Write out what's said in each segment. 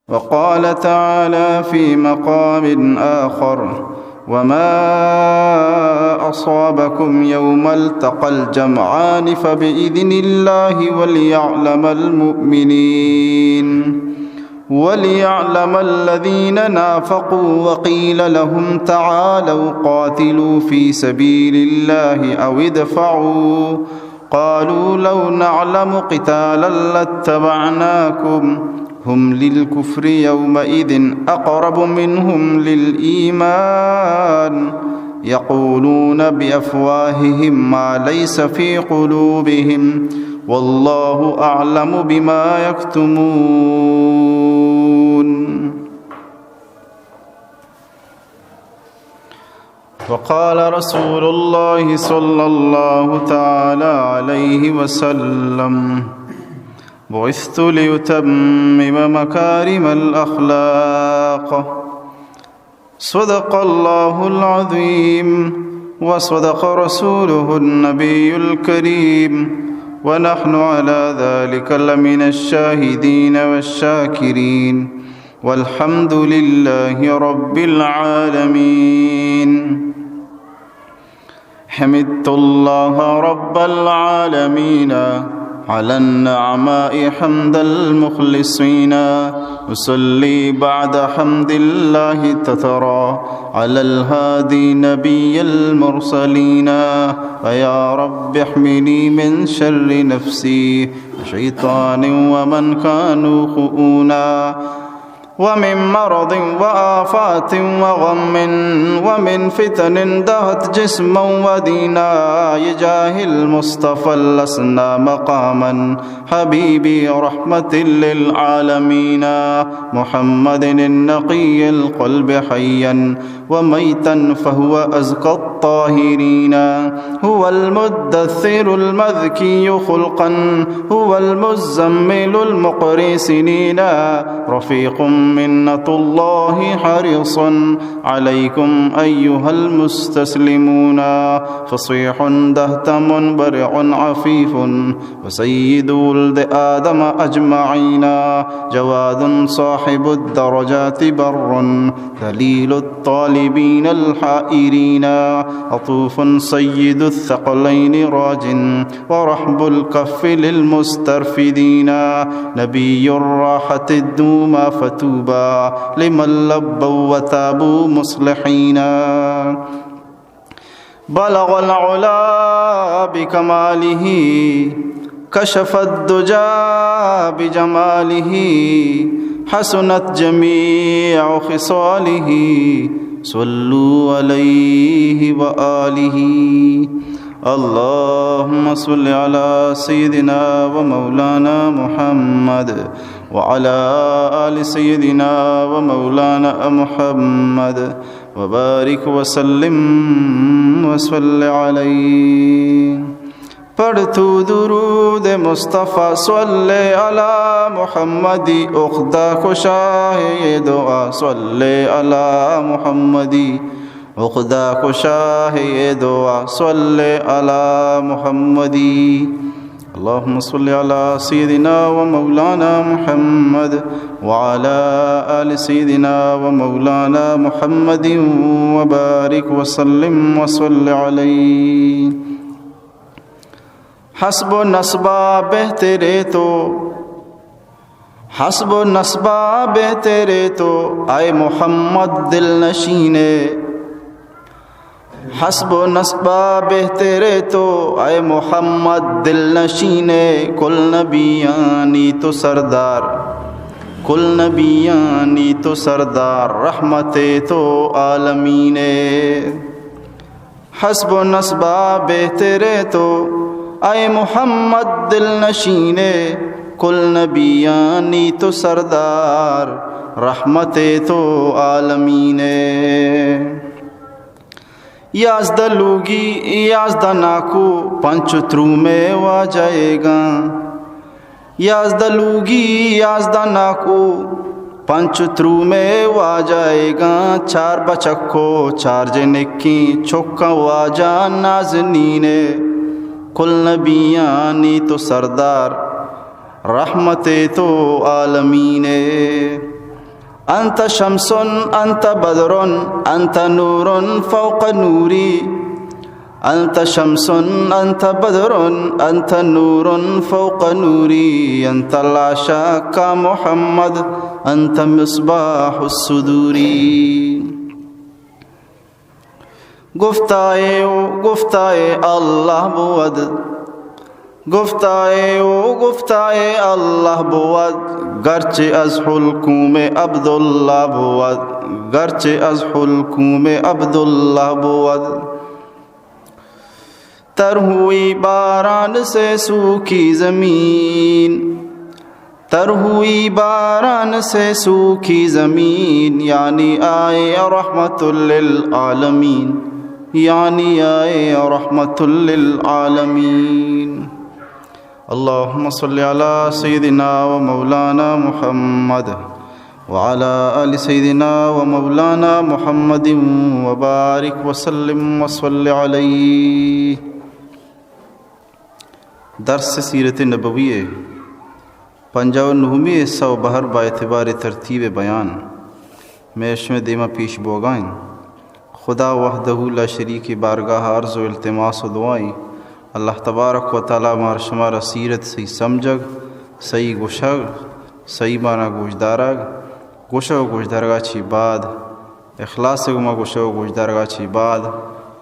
وقال تعالى في مقام آخر: وما أصابكم يوم التقى الجمعان فبإذن الله وليعلم الذين نافقوا. وقيل لهم تعالوا قاتلوا في سبيل الله أو ادفعوا. قالوا لو نعلم قتالا لاتبعناكم. هم للكفر يومئذ أقرب منهم للإيمان. يقولون بأفواههم ما ليس في قلوبهم والله أعلم بما يكتمون. وقال رسول الله صلى الله تعالى عليه وسلم: بعثت لأتمم مكارم الأخلاق. صدق الله العظيم وصدق رسوله النبي الكريم، ونحن على ذلك لمن الشاهدين والشاكرين، والحمد لله رب العالمين. حمدت الله رب العالمين على النعماء حمد المخلصين. أصلي بعد حمد الله تترى على الهادي نبي المرسلين. فيا رب احمني من شر نفسي وشيطان ومن كانوا خؤونا، ومن مرض وآفات وغم ومن فتن دهت جسما ودينا. يجاه المصطفى لسنا مقاما حبيبي رحمة للعالمين. محمد النقي القلب حيا وميتا فهو أزكى الطاهرين. هو المدثر المذكي خلقا، هو المزمل المقري سنين. رفيق منة الله حريص عليكم أيها المستسلمون. فصيح دهت منبرع عفيف وسيد ولد آدم أجمعين. جواد صاحب الدرجات بر ذليل الطالبين الحائرين. عطوف سيد الثقلين راج ورحب الكف للمسترفدين. نبي الراحة الدوما فتوبى لمن لبوا وتابوا مصلحين. بلغ العلا بكماله كشف الدجى بجماله. حسنت جميع خصاله صلوا عليه وآله. اللهم صل على سيدنا ومولانا محمد وعلى آل سيدنا ومولانا محمد وبارك وسلم وصل عليه. پڑھ تو درود مصطفیٰ صلی علی محمدی. اخدا خوشا ہے یہ دعا صلی علی محمدی. اخدا خوشا ہے یہ دعا صلی علی محمدی. اللهم صل على سيدنا ومولانا محمد وعلى آل سيدنا ومولانا محمد وبارك وسلم وصل عليه. حسب نسبہ بہترے تو، حسب نسبہ بہترے تو آئے محمد دل نشینے. حسب نسبہ بہترے تو آئے محمد دل نشینے. کل نبیانی تو سردار، کل نبیانی تو سردار رحمت تو عالمین. حسب نسبہ بہترے تو آئے محمد دل نشینے. کل نبیانی تو سردار رحمت تو عالمین. یازدہ لوگی یازدہ ناکو پنچترو میں وا جائے گا. یازدہ لوگی یازدہ ناکو پنچترو میں وا جائے گا. چار بچکو چار جنکی چھکا وا جا نازنین. کل نبیانی تو سردار رحمت تو عالمین. أنت شمس أنت بدر أنت نور فوق نوري أنت شمس أنت بدر أنت نور فوق نوري أنت لا شك محمد أنت مصباح الصدور گفتائے اللہ بود گفتائے اللہ بود گرچہ از حلقوم عبداللہ بود گرچہ از حلقوم عبداللہ بود تر ہوئی باران سے سوکھی زمین تر ہوئی باران سے سوکھی زمین یعنی آئے رحمت للعالمین یعنی آئے رحمت للعالمین اللہم صلی علی سیدنا و مولانا محمد وعلی آل سیدنا و مولانا محمد وبارک وسلم وصلی علیہ۔ درس سیرت نبوی 59 حصہ و بہر با اعتبار ترتیب بیان میں اس میں دیمہ پیش بوگائیں خدا وحدہ لا شریک بارگاہ عرض و التماس و دعائیں اللہ تبارک و تعالی مار شمارا سیرت صحیح سمجھگ صحیح گوشگ صحیح مانا گوشدارگ گوشہ و گوشدارگا چی بعد اخلاص گما گوشہ و گوشدارگا چی بعد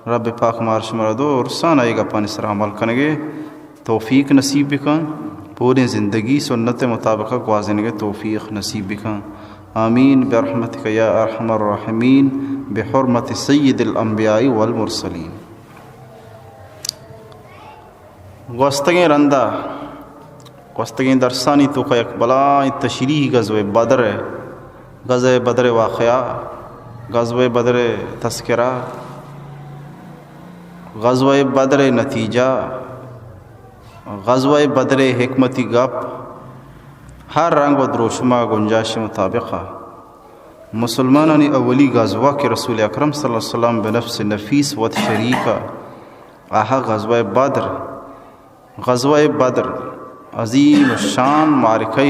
رب پاک مار شمارا دور سان آئے گا پانی سر عمل کنگے توفیق نصیب بکن پوری زندگی سنت مطابق گوازنے کے توفیق نصیب بکن آمین برحمتک یا ارحم الراحمین بحرمت سید الانبیاء والمرسلین۔ گوستگیں رندہ گوستگیں درسانی تو کا یک بلائیں تشریح غزوہ بدر ہے، غزوہ بدر واقعہ، غزوہ بدر تذکرہ، غزوہ بدر نتیجہ، غزوہ بدر حکمتی گپ، ہر رنگ و دروشمہ گنجائش مطابقہ مسلمانانی اولی غزوہ کے رسول اکرم صلی اللہ علیہ وسلم بنفس نفیس و شریکہ آہا غزوہ بدر عظیم الشان معرکہ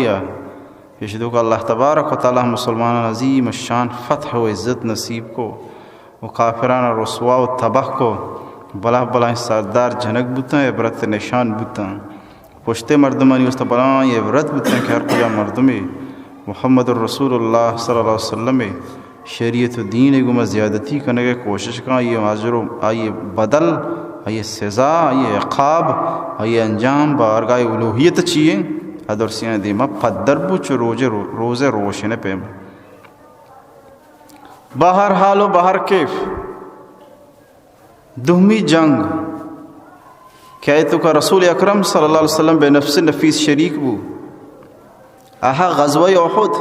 یشدو کا اللہ تبارک و تعالی مسلمان عظیم الشان فتح و عزت نصیب کو و کافران رسوا و تباہ کو بلائیں سردار جھنک بوتاں عبرت نشان بوتاں پشتے مردمانی اس بلائیں عبرت بوتاں کہ ہر کجا مردمی محمد الرسول اللہ صلی اللہ علیہ وسلم شریعت و دین گمہ زیادتی کرنے کے کوشش کا یہ معذر آئیے بدل آئیے سزا آئیے عقاب آئیے انجام بارگاہ الوہیت چیئے ادرسیاں دیما پدر بچ روزے روشن پیم باہر حال و باہر کیف دہمی جنگ کیا تو کا رسول اکرم صلی اللہ علیہ وسلم بے نفس نفیس شریک بو آہا غزوہ احد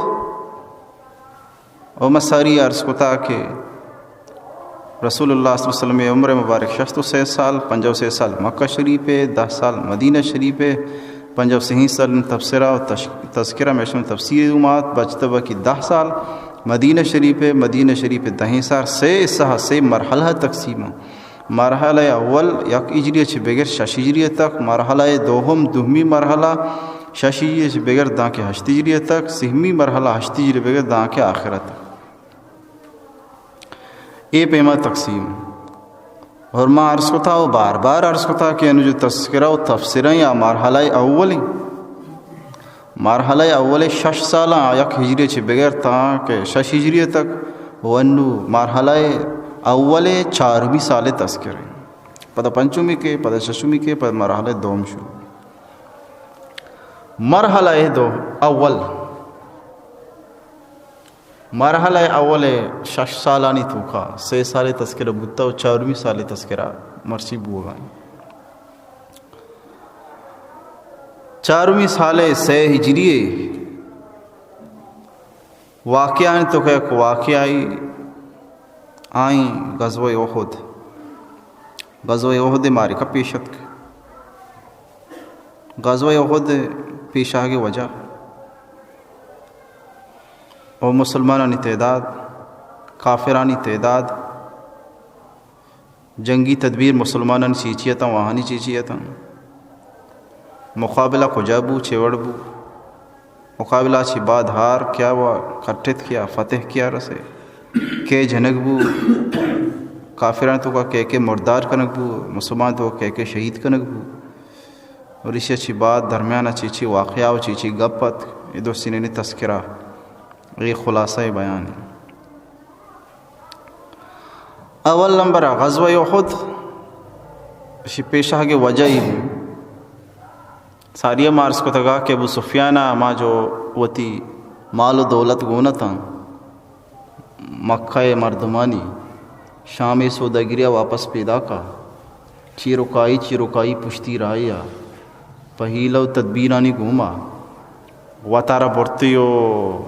او مساری عرض کتا کہ رسول اللہ صلی اللہ علیہ وسلم عمر مبارک 66 سال 50 سال مکہ شریف 10 سال مدینہ شریف 50 سال تبصرہ و تذکرہ میں شمل تفسیر امات بجتبہ کی 10 سال مدینہ شریف 10 سال سے مرحلہ تقسیم مرحلہ اول یک اجریہ چھ بغیر شش اجریہ تک مرحلہ دوہم دہمی مرحلہ شش اجریہ چھ بغیر داں کے 8 اجریہ تک سہمی مرحلہ 8 اجریہ بغیر داں کے آخرت تک اے پیما تقسیم اور ما عرض کو تھا وہ بار بار عرض کو تھا کہ انہوں جو تذکرہ و تفسیریں یا مرحلہ اول 6 سالہ یک ہجری چھ بغیر تاں کہ 6 ہجری تک ونو مرحلہ اول 4 سال تذکریں پتہ پنچمی کے پتہ ششمی کے پتہ مرحلہ دوم شروع مرحلہ اول 6 سالانی توکا 6 سال تذکرہ بودتا و 4 سال تذکرہ مرسی بوگا 4 سال 6 ہجری واقعہ تو کہ ایک واقعہ آئیں غزوہ احد معرکہ پیشت کے غزوہ احد پیش آگے وجہ اور مسلمانانی تعداد کافرانی تعداد جنگی تدبیر مسلمانانی چیچیتا وہانی چیچیتا مقابلہ کجابو چیوڑبو مقابلہ چی بعد ہار کیا ہوا کٹت کیا فتح کیا رسے کہ جھنک بو کافران تو کا کہ مردار کنک بو مسلمان تو کہ شہید کنک بو اور اسی اچھی بات درمیان چیچی واقعہ و چیچی گپت یہ دو سینی تذکرہ یہ خلاصہ بیان ہے. اول نمبر غزوہ احد اسی پیشہ کے وجہ ہی ساریہ مارس کو تگا کہ ابو سفیانہ ما جو وتی مال و دولت گونتا مکہ مردمانی شام سوداگریہ واپس پیدا کا چیروکائی پشتی رایا پہیلہ و تدبیرانی گوما وطارہ برتیو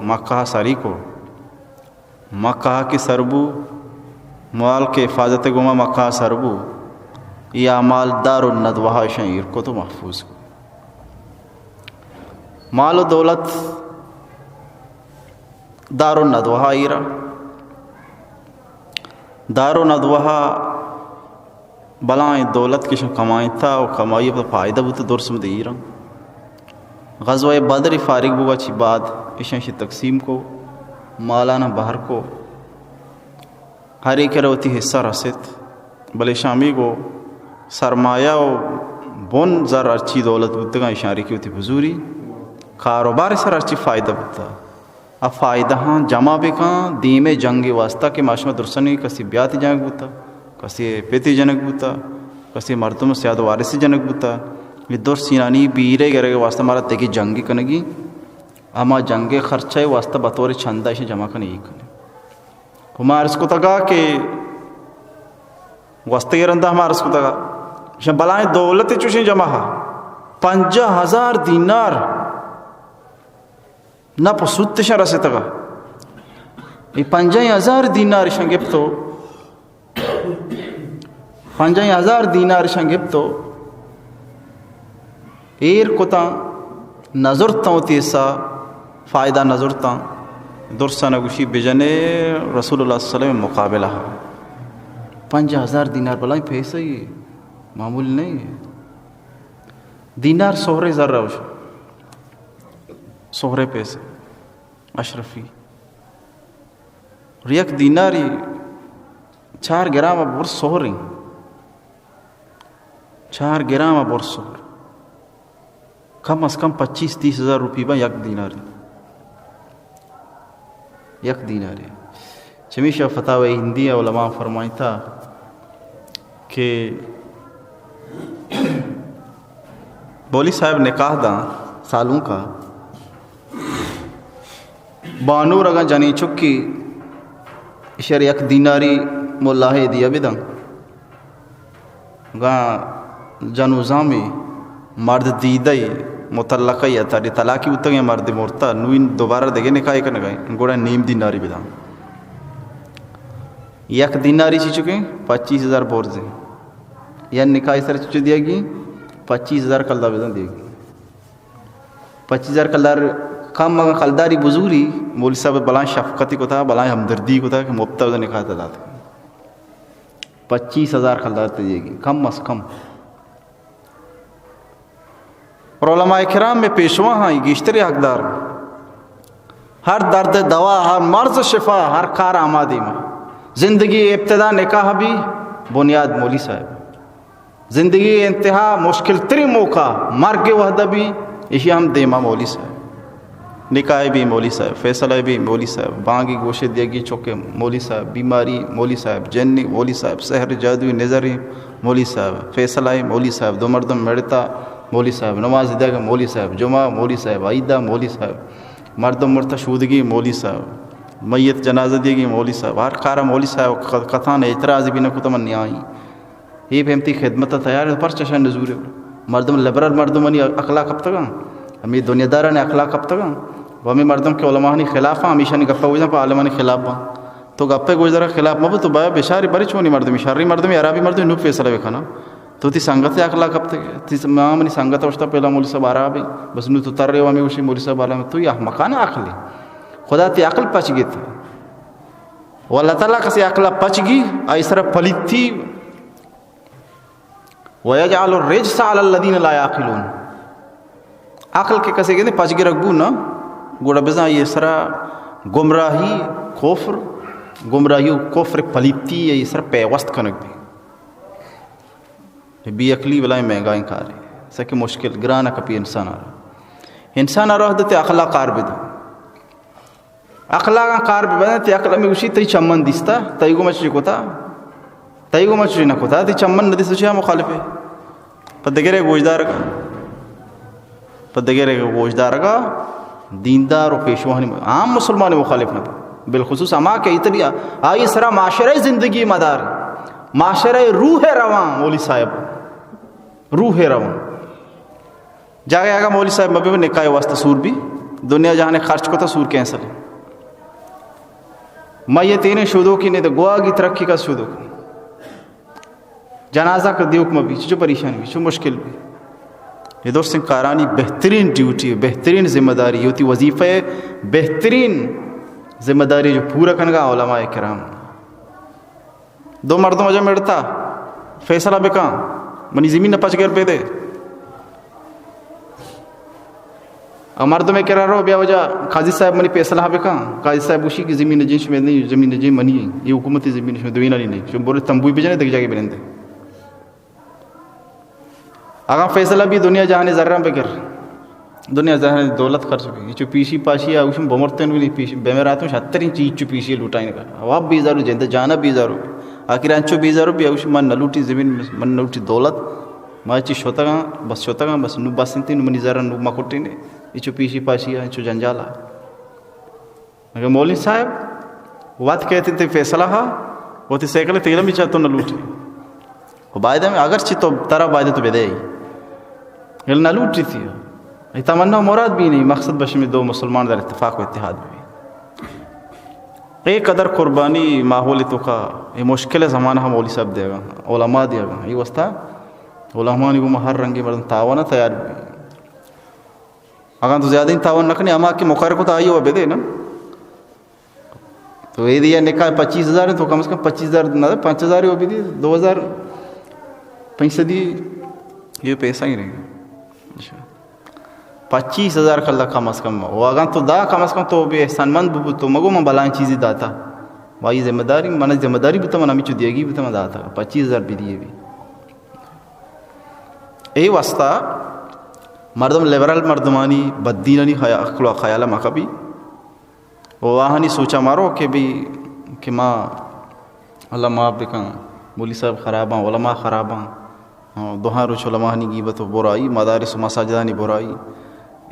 مکہ ساری کو مکہ کی سربو مال کے حفاظت گوما مکہ سربو یا مال دار الندوہ شعیر کو تو محفوظ کو مال و دولت دار الندوہ ایرا دار الندوہ بلائیں دولت کی کمائیں تھا اور کمائی پر فائدہ بھی تو درس میں دے رہا غزوہ بدر فارغ بگا چی بعد اشن شی تقسیم کو مالانا بہر کو ہر ایک روتی حصہ رسط بلے شامی کو سرمایہ و بون زر ارچی دولت بودتا اشاری کی ہوتی بزوری کاروبار سر ارچی فائدہ بودتا اب فائدہ ہاں جمع بکاں دیم جنگ واسطہ کہ معاشمہ درسنی کسی بیاتی جنگ بودتا کسی پیتی جنگ بودتا کسی مردم سیاد وارثی جنگ بودتا یہ دور سینانی بیرے گرے کے واسطہ مارا دیکھی جنگی کنگی اما جنگ خرچہ واسطہ بطور چھندہ اسے جمع کرنے ہی کنے ہمارا اس کو تگا کہ واسطہ یہ رندہ ہمارا اس کو تگا اسے بلائیں دولت چوشیں جمع 50,000 دینار نہ پسوت شا رسے تگا یہ 50,000 دینار شنگب تو 50,000 دینار شنگب تو ایر کتا نظرتا ہوتی ایسا فائدہ نظرتا درسا نگوشی بجنے رسول اللہ صلی اللہ علیہ وسلم مقابلہ 50,000 دینار بلائیں پیسہ ہی معمول نہیں ہے. دینار سہرے ذرہ ہوش سہرے پیسے اشرفی اور یک دیناری 4 گرام بر سہریں 4 گرام بر سہر کم از کم 25-30 ہزار روپی با یک دیناری چمیشہ فتاوی ہندی علماء فرمائی تھا کہ بولی صاحب نکاح دا سالوں کا بانور اگا جانی چکی اشار یک دیناری مولاہ دیا بدن گا جنوزاں میں مرد دیدائی مطلقہ یا تاری طلاقی اتگے مرد مرتا نوین دوبارہ دگے نکاح کرنے گئے گوڑا نیم دیناری بدن یک دیناری چی چکے 25,000 بورزیں یا نکاح سر چو دیا گی 25,000 کلدہ بدن دیا گی 25,000 کلدار کم مگا کلداری بزوری مولی صاحب بلائیں شفقتی کو تھا بلائیں ہمدردی کو تھا کہ مبتہ بدن نکاح تھا 25,000 کلدار دیا گی کم از کم. اور علماء کرام میں پیشوا ہاں گیشتری حقدار ہر درد دوا ہر مرض شفا ہر کار آمادی میں زندگی ابتدا نکاح بھی بنیاد مولی صاحب زندگی انتہا مشکل تری موقع مرگ وحدہ بھی اسی ہم دیما مولی صاحب نکاح بھی مولی صاحب فیصلہ بھی مولی صاحب بانگی گوشے دیگی چوکے مولی صاحب بیماری مولی صاحب جنی مولی صاحب سحر جادوی نظری مولی صاحب فیصلہ مولی صاحب دو مردم مڑتا مولی صاحب نماز دیگا مولی صاحب جمعہ مولی صاحب عیدہ مولی صاحب مردم مرتا شودگی مولی صاحب میت جنازہ دیگی مولی صاحب ہر کارا مولی صاحب قطان اعتراض بھی نہ کو تمنی آئی یہ بہمتی خدمت تیار ہے پر چشن نزور ہے مردم لبرال مردمانی اخلاق کب تک ہمیں دنیا داران اخلاق کب تک وہ ہمیں مردم کے علماء نے خلاف ہمیشہ نہیں گپا گوشن پا عالمانی خلاف با تو گپے گوشدرہ خلاف مبو تو بایا بشاری بری چونی مردمی شرری مردمی عربی مردمی نوک فیصلہ بکھانا تو تی سنگت اخلاق کب تک تی مامنی سنگت وشتا پہلا مولی صاحب عربی بس نو تو تر رہے وامی وشی مولی صاحب عالم تو یہ مکان عقلی خدا تی عقل پچ گئی تھی واللہ تعالیٰ کسی عقل پچ گئی ایسر پلیت تھی وَيَجْعَلُ الرِّجْسَ عَلَى الَّذِينَ لَا يَعْقِلُونَ عقل کے کسی کہتے ہیں پچ گئی رکھبو نا گوڑا بزا یہ سرا گمراہی کفر پلیتی یہ سر پیوست کنک بھی عقلی بلائیں مہنگائیں کار ہے سکے مشکل گرانہ کپی انسان آ رہا حدت اخلاق کار بدو اخلاق کار بدو تی اخلاق میں گوشی تی چمن دیستا تیگو مچری نہ کتا تی چمن ندیس چیا مخالف ہے پدگرے گوشدار کا دیندار و پیشوانی عام مسلمان مخالف نہ بالخصوص اما کہ اتنی آئی سرا معاشرہ زندگی مدار معاشرہ روح رواں مولوی صاحب روح رواں جاگے آگا مولوی صاحب مبی میں نکاح واسطہ سور بھی دنیا جہاں خرچ کو تھا سور کینسل ہے میں یہ تینے شودوں کی نہیں تو گوا کی ترقی کا شودوں کی جنازہ کر دیوک مبی جو پریشانی بھی جو مشکل بھی یہ دوست کارانی بہترین ڈیوٹی بہترین ذمہ داری یہ ہوتی وظیفہ بہترین ذمہ داری جو پورا کنگا علماء کرام دو مردوں وجہ مڑتا فیصلہ بکاں منی زمین نہ پچ گر پہ دے مردوں میں کرا رہو بیا وجہ قاضی صاحب منی فیصلہ بکاں قاضی صاحب اسی کی زمین نجینش میں نہیں زمین نجین منی یہ حکومتی زمین میں دوینا نہیں جو بولے تمبوئی بجنے دیکھ جاگے بلندے اگر فیصلہ بھی دنیا جہاں ذرہ بگر دنیا جہاں دولت خرچ بھی یہ چو پیشی پاشی آوشم بمرتن بھی نہیں پیشی بیمراتوں 70 چیز چو پیشی لوٹائیں گا واب 20,000 جندہ جانا 20,000 آخر انچو 20,000 بھی آوشم من نلوٹی زمین من نلوٹی دولت ماں چی شوتا گا بس نو باسنتی نو منی ذرہ نو مکوٹی نے یہ چو پیشی پاشی ہے چو جنجالا اگر مولوی صاحب وقت کہتے تھے فیصلہ ہا وہ تھی سیکلے تیلم بھی چاہتو نلوٹی وہ بائدہ میں اگر چی تو ترہ بائدہ تو بیدے ہی یہ نہ لوٹی تھی یہ تمنا مراد بھی نہیں مقصد بش میں دو مسلمان در اتفاق و اتحاد بھی ایک قدر قربانی ماحول تو کا یہ مشکل زمانہ ہم مولوی صاحب دے گا علماء دے گا یہ واسطہ علماء نے وہ ہر رنگی مردن تعاونہ تیار بھی اگر تو زیادہ ہی تعاون نکنی اما کی مقرر کو تو آئی ہوا بے دے نا تو یہ دیا نکاح 25,000 ہے تو کم از کم 25,000 نہ 5,000 ہو بھی دی 2,000 پیسے دی یہ پیسہ ہی رہے گا 25,000 کا اللہ کم از کم وہ اگر تو دا کم از کم تو بھی احسان مند تو مگو من بلائیں چیزی داتا وائی ذمہ داری من ذمہ داری بھی تو من ہمیں چو دیگی بھی تو من داتا 25,000 بھی دیے بھی ای واسطہ مردم لیبرل مردمانی بددینانی خیالہ مکہ بھی وہاں نہیں سوچا مارو کہ بھی کہ ماں اللہ ماں بکاں مولی صاحب خراباں علماء خراباں دوہاں روچ علماء نہیں گیبت و برائی مدارس و مساجدانی برائی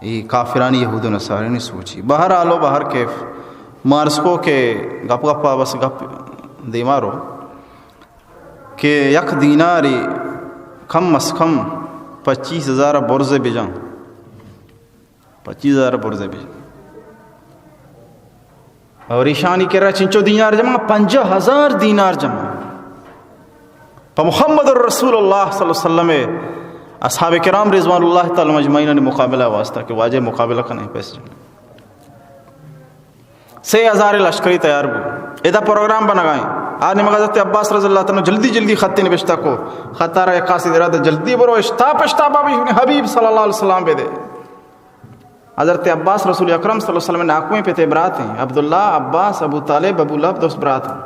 یہ کافرانی یہود و نصارانی نہیں سوچی باہر آلو باہر کیف مارسکو کے گپ گپا بس گپ دے مارو کہ یک دیناری کم از کم 25,000 برزے بجاں 25,000 برزے بجاں اور ایشانی کہہ رہا چنچو دینار جمع 50,000 دینار جمع پا محمد الرسول اللہ صلی اللہ علیہ وسلم اصحاب کرام رضوان اللہ تعالی مجمعین نے مقابلہ واسطہ کہ واجہ مقابلہ کرنے پیسے جمع 6,000 لشکری تیار بھی ایدہ پروگرام بنا گئیں آنے مگا حضرت عباس رضی اللہ تعالیٰ جلدی خطی نبشتہ کو خطہ رہے قاصد ارادہ جلدی برو اشتاپ آبی حبیب صلی اللہ علیہ وسلم پہ دے حضرت عباس رسول اکرم صلی اللہ علیہ وسلم ناکویں پہ تے برات ہیں عبداللہ عباس ابو طالب ابو لہب دوست برات ہیں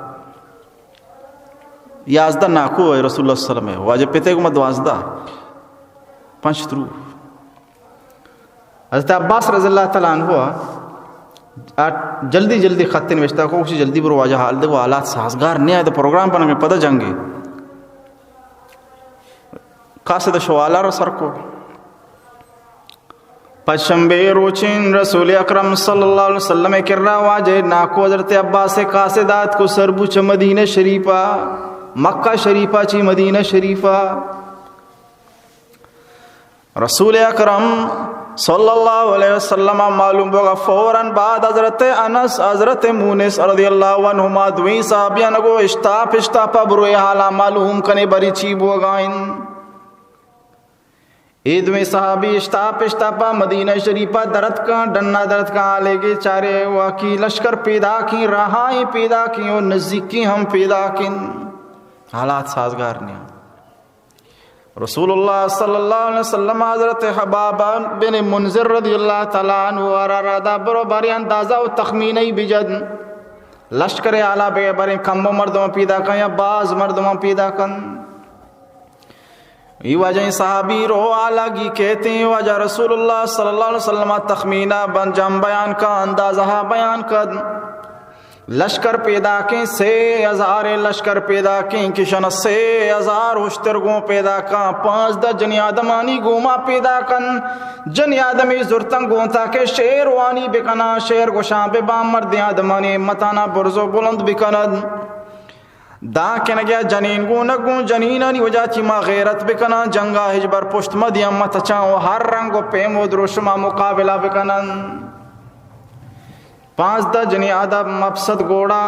یازدہ ناکو ہے رسول اللہ صلی اللہ علیہ وسلم واجب پہ تے کو مدوازدہ 5 ترو حضرت عباس رضی اللہ تعالیٰ عنہ جلدی خطے نوشتہ کو اسی جلدی برو واجہ حال دے وہ آلات سازگار نہیں آئے تو پروگرام پر ہمیں پتہ جنگے قاصد شوالا رو سر کو پشمبے روچین رسول اکرم صلی اللہ علیہ وسلم کر رہا واجہ ناکو حضرت عباس قاصدات کو سربوچ مدینہ شریفہ مکہ شریفہ چی مدینہ شریفہ رسول اکرم صلی اللہ علیہ وسلم معلوم ہوگا فوراً بعد حضرت انس حضرت مونس رضی اللہ عنہما دوئی صحابیاں نگو اشتاپا بروی حالا معلوم کنے بری چیب ہوگائن عید میں صحابی اشتاپا مدینہ شریفہ درد کا ڈنہ درد کا آلے گے چارے واقعی لشکر پیدا کی راہائیں پیدا کی اور نزدیکی ہم پیدا کن حالات سازگار نہیں رسول اللہ صلی اللہ علیہ وسلم حضرت حباب بن منذر رضی اللہ تعالیٰ عنہ ارادہ برو باری اندازہ و تخمینی بجد لشکر اعلیٰ بے بری کم مردوں پیدا کن یا بعض مردوں پیدا کن. یہ وجہ صحابی رو اعلیٰ کی کہتے ہیں وجہ رسول اللہ صلی اللہ علیہ وسلم تخمینہ بنجم بیان کا اندازہ بیان کر. لشکر پیدا کیں 6,000 لشکر پیدا کیں کشن 6,000 اشترگوں پیدا کن 5 جنی آدمانی گوما پیدا کن جنی آدمی زرتن گونتا کہ شیر وانی بکنا شیر گوشان بے بام مرد آدمانی متانا برزو بلند بکند دا کنگیا جنین گو نگو جنینانی وجہ چیما غیرت بکنا جنگا ہجبر پشت مدیم متچاؤ ہر رنگ و پیم و دروشما مقابلہ بکنن 5 جنی آدم افسد گوڑا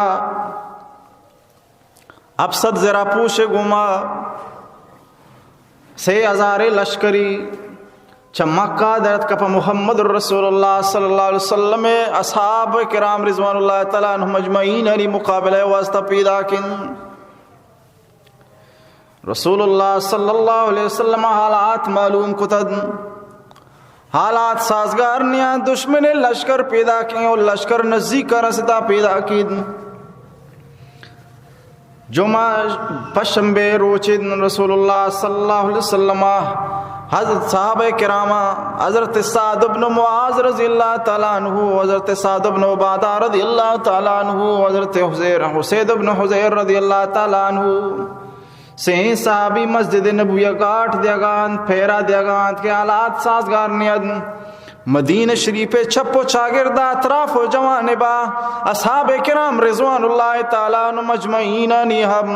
افسد زرا پوش گما 6,000 لشکری چمکہ درد کپا محمد رسول اللہ صلی اللہ علیہ وسلم اصحاب کرام رضوان اللہ تعالیٰ عنہم اجمعین علی مقابلہ واسطہ پیدا کن. رسول اللہ صلی اللہ علیہ وسلم حالات معلوم کتد حالات سازگار نیا دشمن لشکر پیدا کیں اور لشکر نزدیک کا رسدہ پیدا کی. جمعہ پشنبے روچد رسول اللہ صلی اللہ علیہ وسلم حضرت صحابہ کرامہ حضرت سعد بن معاذ رضی اللہ تعالیٰ عنہ حضرت سعد بن عبادہ رضی اللہ تعالیٰ عنہ حضرت حسید بن حزیر رضی اللہ تعالیٰ عنہ سہیں صحابی مسجد نبوی گاٹھ دیگان پھیرا دیگان کے حالات سازگار نیاد مدینہ شریف چھپو چاگردہ اطراف و جوانبا اصحاب کرام رضوان اللہ تعالیٰ عنہ مجمعین نیہم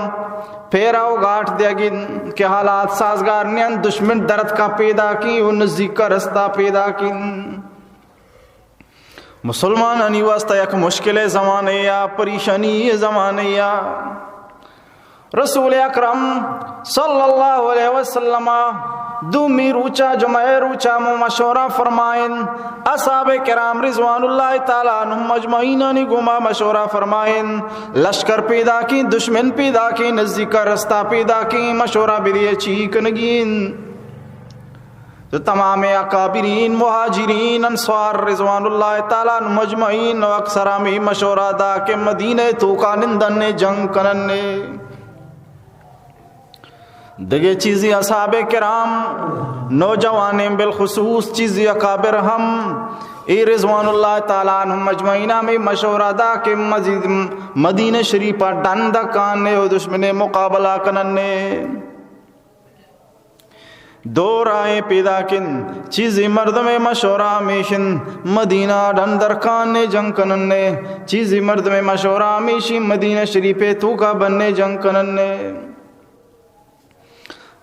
پھیرا و گاٹھ دیگن کے حالات سازگار نیاد دشمن درد کا پیدا کی و نزدیک کا رستہ پیدا کی. مسلمان انی واسطہ یک مشکل زمانے یا پریشانی زمانے یا رسول اکرم صلی اللہ علیہ وسلم دومی روچا جمعہ روچا مشورہ فرمائن اصحاب کرام رضوان اللہ تعالیٰ عنہم مجمعینانی گما مشورہ فرمائن لشکر پیدا کی دشمن پیدا کی نزدیک کا رستہ پیدا کی مشورہ بدیے چیک نگین. تو تمام اکابرین مہاجرین انصار رضوان اللہ تعالیٰ عنہم مجمعین و اکثرامی مشورہ دا کہ مدینہ تو کا نندن جنگ کننے دگے چیزی اصحاب کرام نوجوانیں بالخصوص چیزی اکابر ہم اے رضوان اللہ تعالیٰ عنہم مجمعینہ میں مشورہ دا کہ مزید مدینہ شریفہ ڈند کاننے و دشمن مقابلہ کننے دو رائیں پیدا کن چیزی مرد میں مشورہ ہمیشن مدینہ ڈندر کاننے جنگ کننے چیزی مرد میں مشورہ ہمیشن مدینہ شریفہ تو کا بننے جنگ کننے.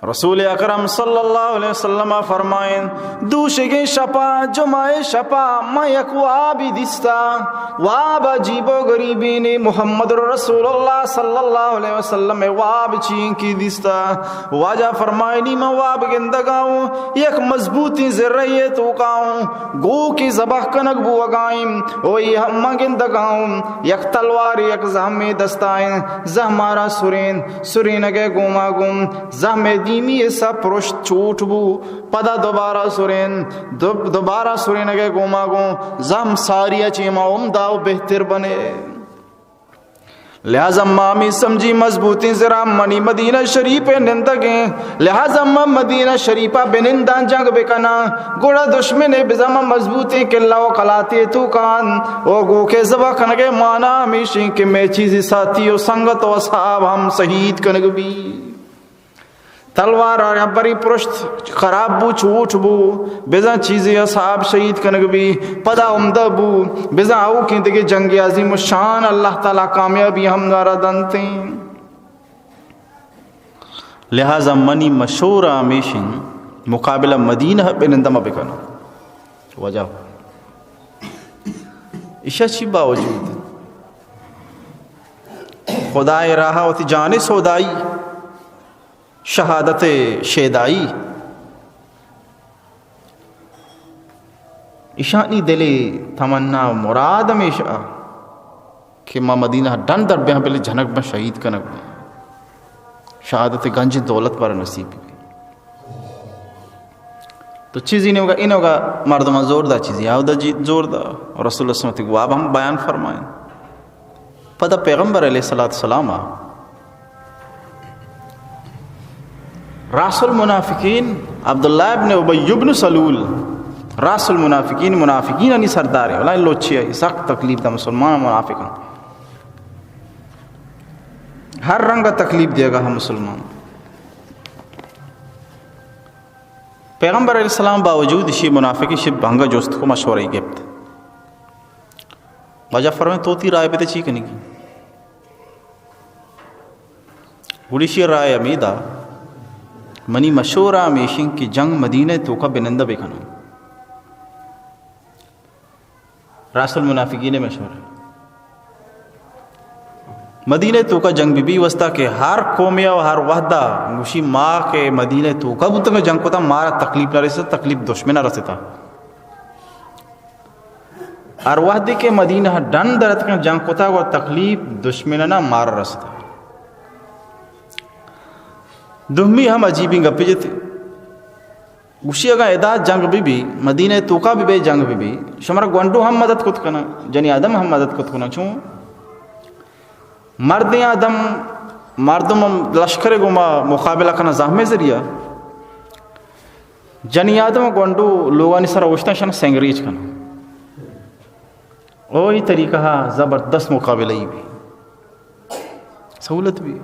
رسول اکرم صلی اللہ علیہ وسلم فرمائیں دوشگی شپا جمعہ شپا میں یک وابی دستا واب عجیب و غریبین محمد رسول اللہ صلی اللہ علیہ وسلم واب چین کی دستا واجہ فرمائنی میں واب گندگاؤں یک مضبوطی ذرعی تو کاؤں گو کی زبح کنک بو اگائیں وہی ہم گندگاؤں یک تلوار یک زہمی دستائیں زہمارا سرین سرینگے گوما گوم زہمی دیمی ایسا پرشت چوٹ بو پدا دوبارہ سرین اگے گوما گو زم ساری چیما عمدہ و بہتر بنے. لہذا مامی سمجھی مضبوطی ذرا منی مدینہ شریف نندگیں لہذا مدینہ شریفہ بنندان جنگ بکنا گوڑا دشمن بزم مضبوطی کلا و قلاتی تو کان او گو کے زبا کنگے مانا ہمیشہ کہ میں چیزی ساتھی و سنگت و صحاب ہم شہید کنگ بھی تلوار اور بری پرشت خراب بو چوٹ بو بزا چیزیں اصحاب شہید کنگ بھی پدا عمدہ بو بزا آو کی دگے جنگ عظیم و شان اللہ تعالیٰ کامیابی ہم دارا دنتے. لہذا منی مشورہ ہمیشن مقابلہ مدینہ بنندمہ بکنا وجہ اشیا چی باوجود خدای راہا ہوتی جانے سودائی شہادت شیدائی اشانی دلی تمنا مراد ہمیشہ کہ ماں مدینہ ڈن در بیاں بلی جھنک میں شہید کنک میں شہادت گنج دولت پر نصیب بھی تو چیزی نہیں ہوگا ان ہوگا مردمہ زور دا چیزی آو دا جی زور دا. اور رسول اللہ صلی اللہ علیہ وسلم اب ہم بیان فرمائیں پتہ پیغمبر علیہ السلام راس المنافقین عبداللہ ابن ابی بن سلول راس المنافقین منافقین انی سردار ہے واللہ لوچی ہے سخت تکلیف دا مسلمان منافقان ہر رنگ کا تکلیف دے گا ہم مسلمان. پیغمبر علیہ السلام باوجود اسی منافقی شب بھنگا جوست کو مشورہ گفت وجہ فرمائیں توتی رائے پہ چی کنی کی بڑی شی رائے امیدہ منی مشورہ میشن کی جنگ مدینہ تو کا بنندہ بکھنا راس المنافقین مشورہ مدینہ تو کا جنگ بھی وسطہ کہ ہر قومیہ و ہر وحدہ گوشی ماں کے مدینہ تو کا بودتا کہ جنگ کو تا مارا تکلیف نہ رسے تکلیف دشمن نہ رسے تا ہر وحدی کے مدینہ ڈن درت کہ جنگ کو تا وہ تکلیف دشمن نہ مارا رسے تا. دہمی ہم عجیبی گپی جتے گوشی اگا اداد جنگ بھی مدینہ تو کا بھی جنگ بھی شمرا گونڈو ہم مدد کت کنا جنی آدم ہم مدد کت کنا چون مردیں آدم مردم لشکر گما مقابلہ کنا زحمے ذریعہ جنی آدم گونڈو لوگانی سر اوشتن شن سنگریچ کنا وہی طریقہ زبردست مقابلہ ہی بھی سہولت بھی.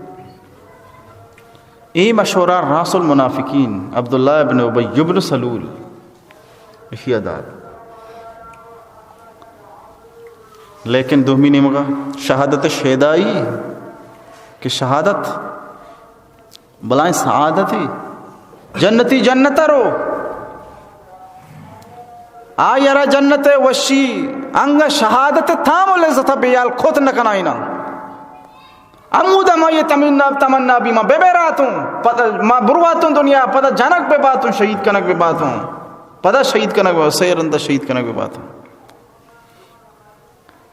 اے مشورہ راس المنافقین عبداللہ ابن ابی بن سلول اسی اداد لیکن دومی نے مگا شہادت شہدائی کہ شہادت بلائیں سعادت ہی جنتی جنت رو آئیرہ جنت وشی انگا شہادت تھامو لذتا بیال خود نکنائینا امودہ ما یہ تمنا بھی ما بے راتوں ما برواتوں دنیا پتہ جنک بے باتوں شہید کنک بے باتوں پتہ شہید کنک بے سیرندہ شہید کنک بے باتوں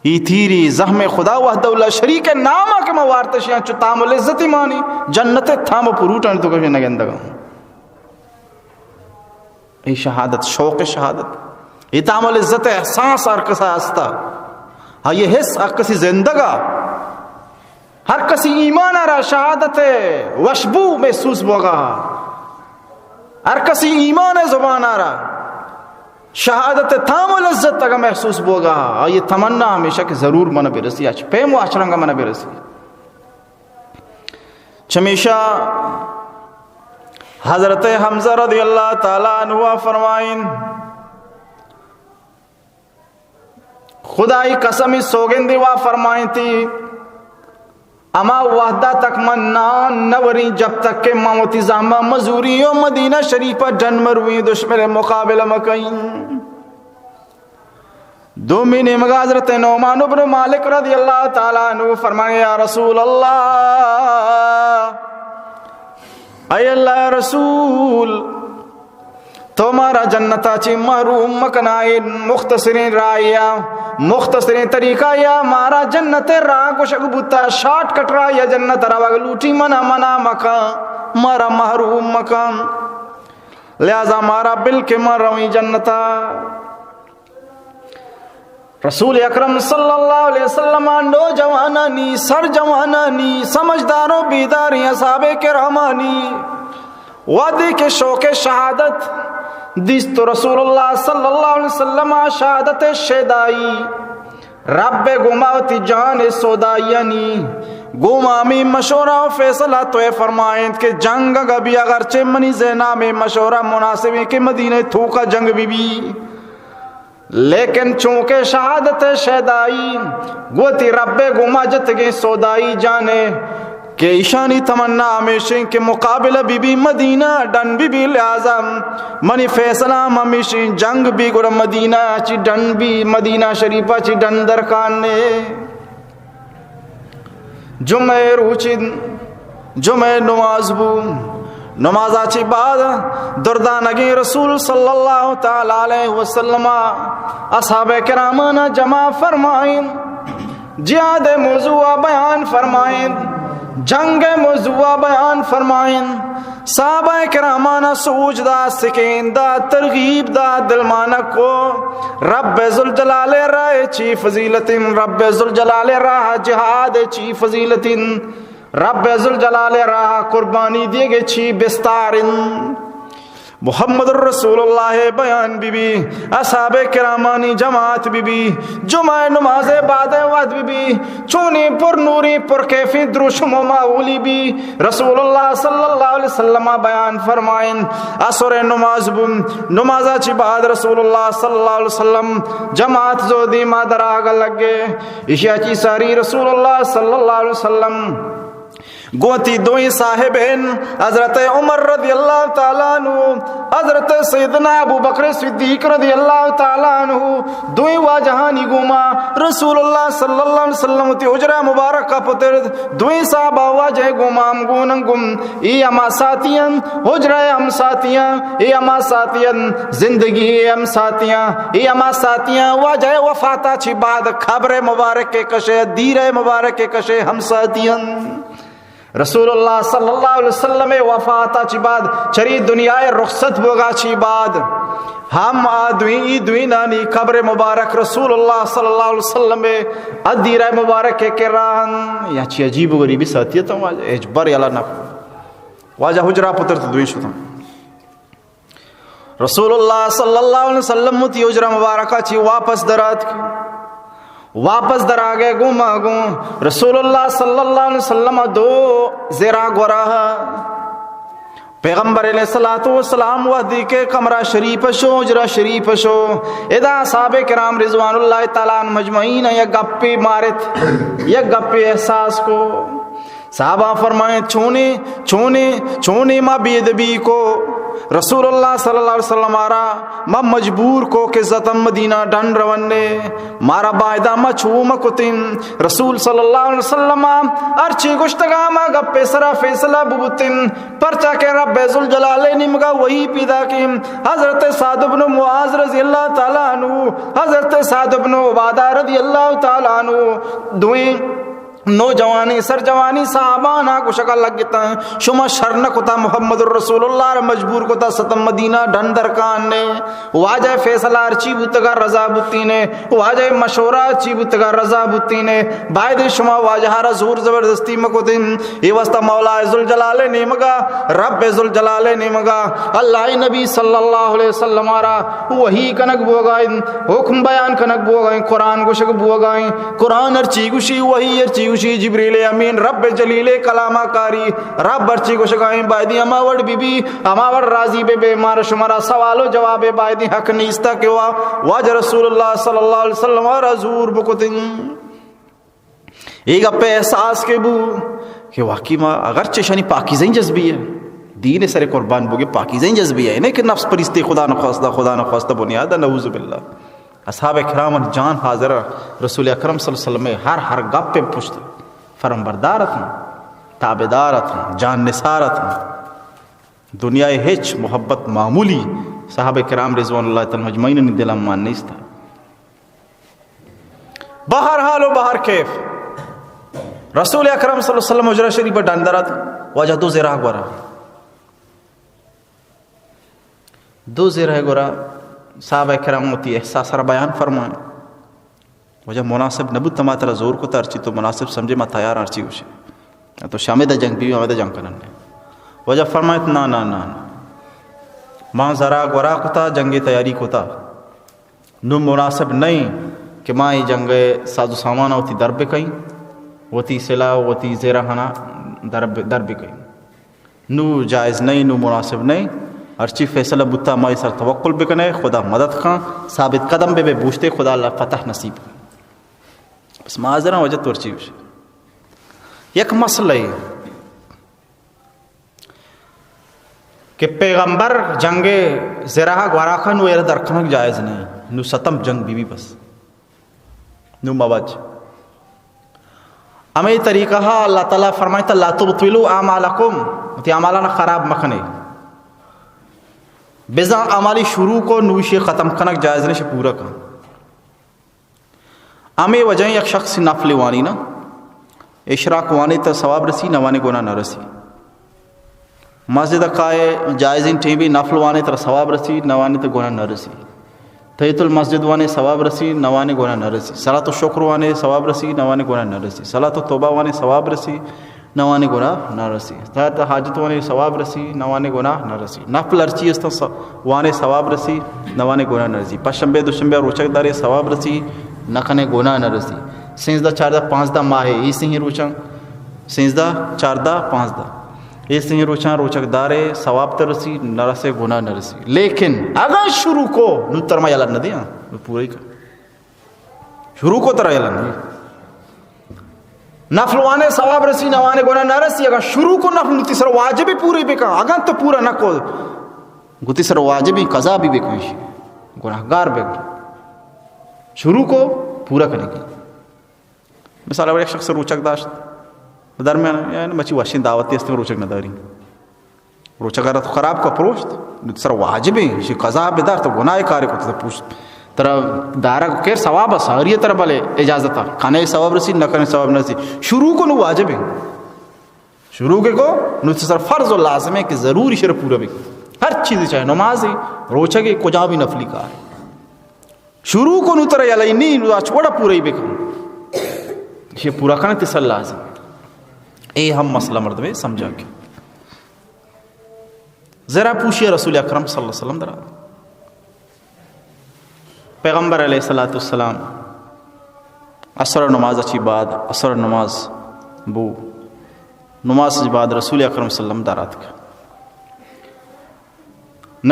ای تیری زحم خدا وحدہ اللہ شریک نامہ کے موارتشیاں چو تام العزتی مانی جنت تھام پروٹن تو کبھی نگندگا ای شہادت شوق شہادت ای تام العزت احساس ارکسا ہستا ہاں یہ حس اکسی زندگا ہر کسی ایمان آرہ شہادت وشبو محسوس بوگا ہر کسی ایمان زبان آرہ شہادت تام العزت تک محسوس بوگا یہ تمنا ہمیشہ کہ ضرور منہ برسی آج پیمو آچرنگا منہ برسی چمیشہ حضرت حمزہ رضی اللہ تعالیٰ عنہ فرمائن خدای قسمی سوگندی وا فرمائن تھی اما وحدہ تک منان نوری جب تک کہ موتی زامہ مزوری و مدینہ شریفہ جن مروی دشمن مقابلہ مکین. دو مہینے مگا حضرت نعمان بن مالک رضی اللہ تعالیٰ عنہ فرمائے یا رسول اللہ اے اللہ رسول تمہارا جنتا چی محروم مکنائن مختصرین رائیا مختصرین طریقہ یا مارا جنت راہ کو شکبتا شارٹ کٹ رہا یا جنت راہ لوٹی منا مکا مارا محروم مکان لہذا مارا بل کے مروی جنتا. رسول اکرم صلی اللہ علیہ وسلم نوجوانانی سر جوانانی سمجھداروں بیداری اصحاب کرامانی وعدے کے شوق شہادت دیس تو رسول اللہ صلی اللہ علیہ وسلم شہادت شہدائی رب گماوتی جان سودائیانی گمامی مشورہ و فیصلہ تو فرمائیں کہ جنگ بھی اگرچہ منی زینا میں مشورہ مناسب ہے کہ مدینہ تھوکا جنگ بھی لیکن چونکہ شہادت شہدائی گوتی رب گما جت گئی سودائی جانے کہ ایشانی تمنا ہمیشہ کے مقابلہ بھی مدینہ ڈن بھی لہذا منی فیصلہ ہمیشہ جنگ بھی گوڑا مدینہ چی ڈن بھی مدینہ شریفہ چی ڈن درکانے. جمعہ روچی جمعہ نماز بو نمازا چی بعد دردانگی رسول صلی اللہ تعالی علیہ وسلم اصحاب کرامانا جمع فرمائیں جہاد موضوع بیان فرمائیں جنگ موضوع بیان فرمائن. صحابہ کرامانہ سوچ دا سکین دا ترغیب دا دلمانہ کو رب ذوالجلال راہ چی فضیلت، رب ذوالجلال راہ جہاد چی فضیلت، رب ذوالجلال راہ قربانی دیے گے چی بستار. محمد الرسول اللہ بیان بی بی اصحاب کرامانی جماعت بی بی جمعہ نماز بعد وقت بی بی چونی پر نوری پر کیفی دروشم و معولی بی رسول اللہ صلی اللہ علیہ وسلم بیان فرمائن. اثر نماز بم نمازہ چی بعد رسول اللہ صلی اللہ علیہ وسلم جماعت زودی مادر آگا لگے اشیاء چی ساری رسول اللہ صلی اللہ علیہ وسلم گوتی دوئی صاحبین حضرت عمر رضی اللہ تعالیٰ عنہ حضرت سیدنا ابو بکر صدیق رضی اللہ تعالیٰ عنہ دوئی واجہانی گوما رسول اللہ صلی اللہ علیہ وسلم تی حجرہ مبارکہ پتر دوئی صحابہ واجہ گوما ہم گوننگم ای اما ساتیاں حجرہ ہم ساتیاں ای اما ساتیاں زندگی ہم ساتیاں ای اما ساتیاں واجہ وفاتہ چی بعد خبر مبارک کے کشے دیر مبارک کے کشے ہم ساتیاں. رسول اللہ صلی اللہ علیہ وسلم وفاتا چی بعد چری دنیا رخصت بوگا چی بعد ہم آدوئی دوئی نانی قبر مبارک رسول اللہ صلی اللہ علیہ وسلم ادیر مبارک کے راہن یا چی عجیب و غریبی ساتیت ہوں واجہ اجبر یالا نفو واجہ حجرہ پتر تو دوئی شتا رسول اللہ صلی اللہ علیہ وسلم تی حجرہ مبارکہ چی واپس درات کی واپس در آگے گوما گون رسول اللہ صلی اللہ علیہ وسلم دو زیرہ گوراہ پیغمبر علیہ السلام وحدی کے کمرہ شریف شو حجرہ شریف شو ادا صحابہ کرام رضوان اللہ تعالیٰ مجمعین یک گپی مارت یک گپی احساس کو صحابہ فرمائیں چھونے ما بیدبی کو رسول اللہ صلی اللہ علیہ وسلم آرا ما مجبور کو کہ زتم مدینہ ڈن روننے مارا باعدہ ما چھوم کتن رسول صلی اللہ علیہ وسلم ارچی گشتگا ما گپے سرا فیصلہ ببتن پرچا کہ رب ذوالجلال نمگا وہی پیدا کی حضرت سعد بن معاذ رضی اللہ تعالیٰ عنہ حضرت سعد بن عبادہ رضی اللہ تعالیٰ عنہ دوئیں نوجوانی سرجوانی صحابانا کو شکل لگ گتا ہے شما شرن کتا محمد الرسول اللہ مجبور کتا ستم مدینہ ڈھن درکان نے واجہ فیصلہ ارچی بوتگا رضا بوتی نے واجہ مشورہ ارچی بوتگا رضا بوتی نے باید شما واجہ رزور زبردستی مکتن یہ وسط مولا ذوالجلال نیمگا رب ذوالجلال نیمگا اللہ نبی صلی اللہ علیہ وسلم آرا وہی کنک بوگائیں حکم بیان کنک بوگائیں قرآن کو شک بوگائیں قرآن ارچی گوشی وہی ارچی گوشی جبریل امین رب جلیل کلامہ کاری رب ارچی کو شکائیں بائدی اماوڑ بی بی اماوڑ راضی بے بے مار شمارا سوال و جواب بائدی حق نیستا کہ واجہ رسول اللہ صلی اللہ علیہ وسلم اور حضور بکتن ایک اپنے احساس کے بو کہ واقعی ما اگرچہ شانی پاکیزیں جذبی ہے دین سر قربان بوگے پاکیزیں جذبی ہے نہیں کہ نفس پرستی خدا نخواستہ بنیادہ نعوذ باللہ اصحاب کرام جان حاضر رسول اکرم صلی اللہ علیہ وسلم ہر گپ پہ پوچھتے فرم بردارت ہیں تابدارت ہیں جان نثارت ہیں دنیا ہچ محبت معمولی صحابہ کرام رضوان اللہ تعالی مجمعین نے دل مان نہیں تھا بہر حال و بہر کیف رسول اکرم صلی اللہ علیہ وسلم حجرہ شریف ڈاندرات واجہ دو زیرہ گورا صحابہ کرام ہوتی احساس را بیان فرمائیں وجہ مناسب نبوت تماترہ زور کو ترچی تو مناسب سمجھے ما تیار ارچی ہوشے تو شامدہ جنگ بھی آمدہ جنگ کرنے وجہ فرمائیں نا ماں ذرا گورا کتا جنگ تیاری کتا نو مناسب نہیں کہ ماں یہ جنگ ساز و سامانہ ہوتی درب کہیں ہوتی سلاح ہوتی زیرہانا درب کہیں نو جائز نہیں نو مناسب نہیں ارچی فیصلہ بتا مائی سر توقل بکنے خدا مدد خان ثابت قدم بے بوشتے خدا اللہ فتح نصیب بس معاذرہ وجہ تو ارچی ہوشے یک مسئلہ ہے کہ پیغمبر جنگ زراح گواراخا نو ایرہ درکنک جائز نہیں نو ستم جنگ بی بس نو موج ہمیں طریقہ اللہ تعالیٰ فرمائیتا لا تبطلو اعمالکم تی اعمالانا خراب مکنے بزا عمالی شروع کو نوشی ختم کنک جائز نہیں پورا کن ہمیں وجہ یک شخص نفل وانی نا اشراق وانے تا ثواب رسی نوانے گناہ نہ رسی. مسجد قائے جائزین ٹیم بھی نفل وانے تا ثواب رسی نوانے تا گناہ نہ رسی. تحیت المسجد وانے ثواب رسی نوانے گناہ نہ رسی. صلاۃ الشکر وانے ثواب رسی نوانے گناہ نہ رسی. صلاۃ التوبہ وانے ثواب رسی نوانے گناہ نہ رسی. تحت حاجت وانے ثواب رسی نوانے گناہ نہ رسی. نفل ارچی است وانے ثواب رسی نوانے گناہ نہ رسی. پشنبے دوشنبے روچک دارے ثواب رسی نکنے گناہ نہ رسی. سینزدہ چاردہ پانزدہ ماہ ایسی ہی روچن سینزدہ چاردہ پانزدہ ایسی ہی روچن روچک دارے ثواب تر رسی نہ رسے گناہ نہ رسی. لیکن اگر شروع کو نترما یلا نہ دیا پورا کر شروع کو ترا یلا نہ نفل وانے ثواب رسی نوانے گناہ نہ رسی. اگر شروع کو نفل نتی سر واجبی پوری بکا اگر تو پورا نہ کو گتی سر واجبی قضا بھی بکوشی گناہگار بکا شروع کو پورا کرنے کی. مثال ایک شخص روچک داشت درمیان یعنی مچی واشین دعوتی است میں روچک نہ داری روچک اگر تو خراب کو پروشت سر واجبی شی قضا بدار تو گناہ کاری کو تو پوچھ ترا دارا کو کیر ثواب ساری طرح بلے اجازت کھانے ثواب رسی نہ کرنے ثواب نہ رسی. شروع کو نو واجب ہے شروع کے کو نو سر فرض و لازم ہے کہ ضروری شرف پورا بھی ہر چیز چاہے نماز ہے روچک ہے کجا بھی نفلی کا ہے. شروع کو نو ترا یلا نہیں نو چھوڑا پورا ہی بکا یہ پورا کرنے تسل لازم. اے ہم مسئلہ مرد میں سمجھا کے ذرا پوچھئے رسول اکرم صلی اللہ علیہ وسلم درا پیغمبر علیہ السلام عصر نماز اچھی بعد عصر نماز بو نماز اچھی بعد رسول اکرم صلی اللہ علیہ وسلم دارات کا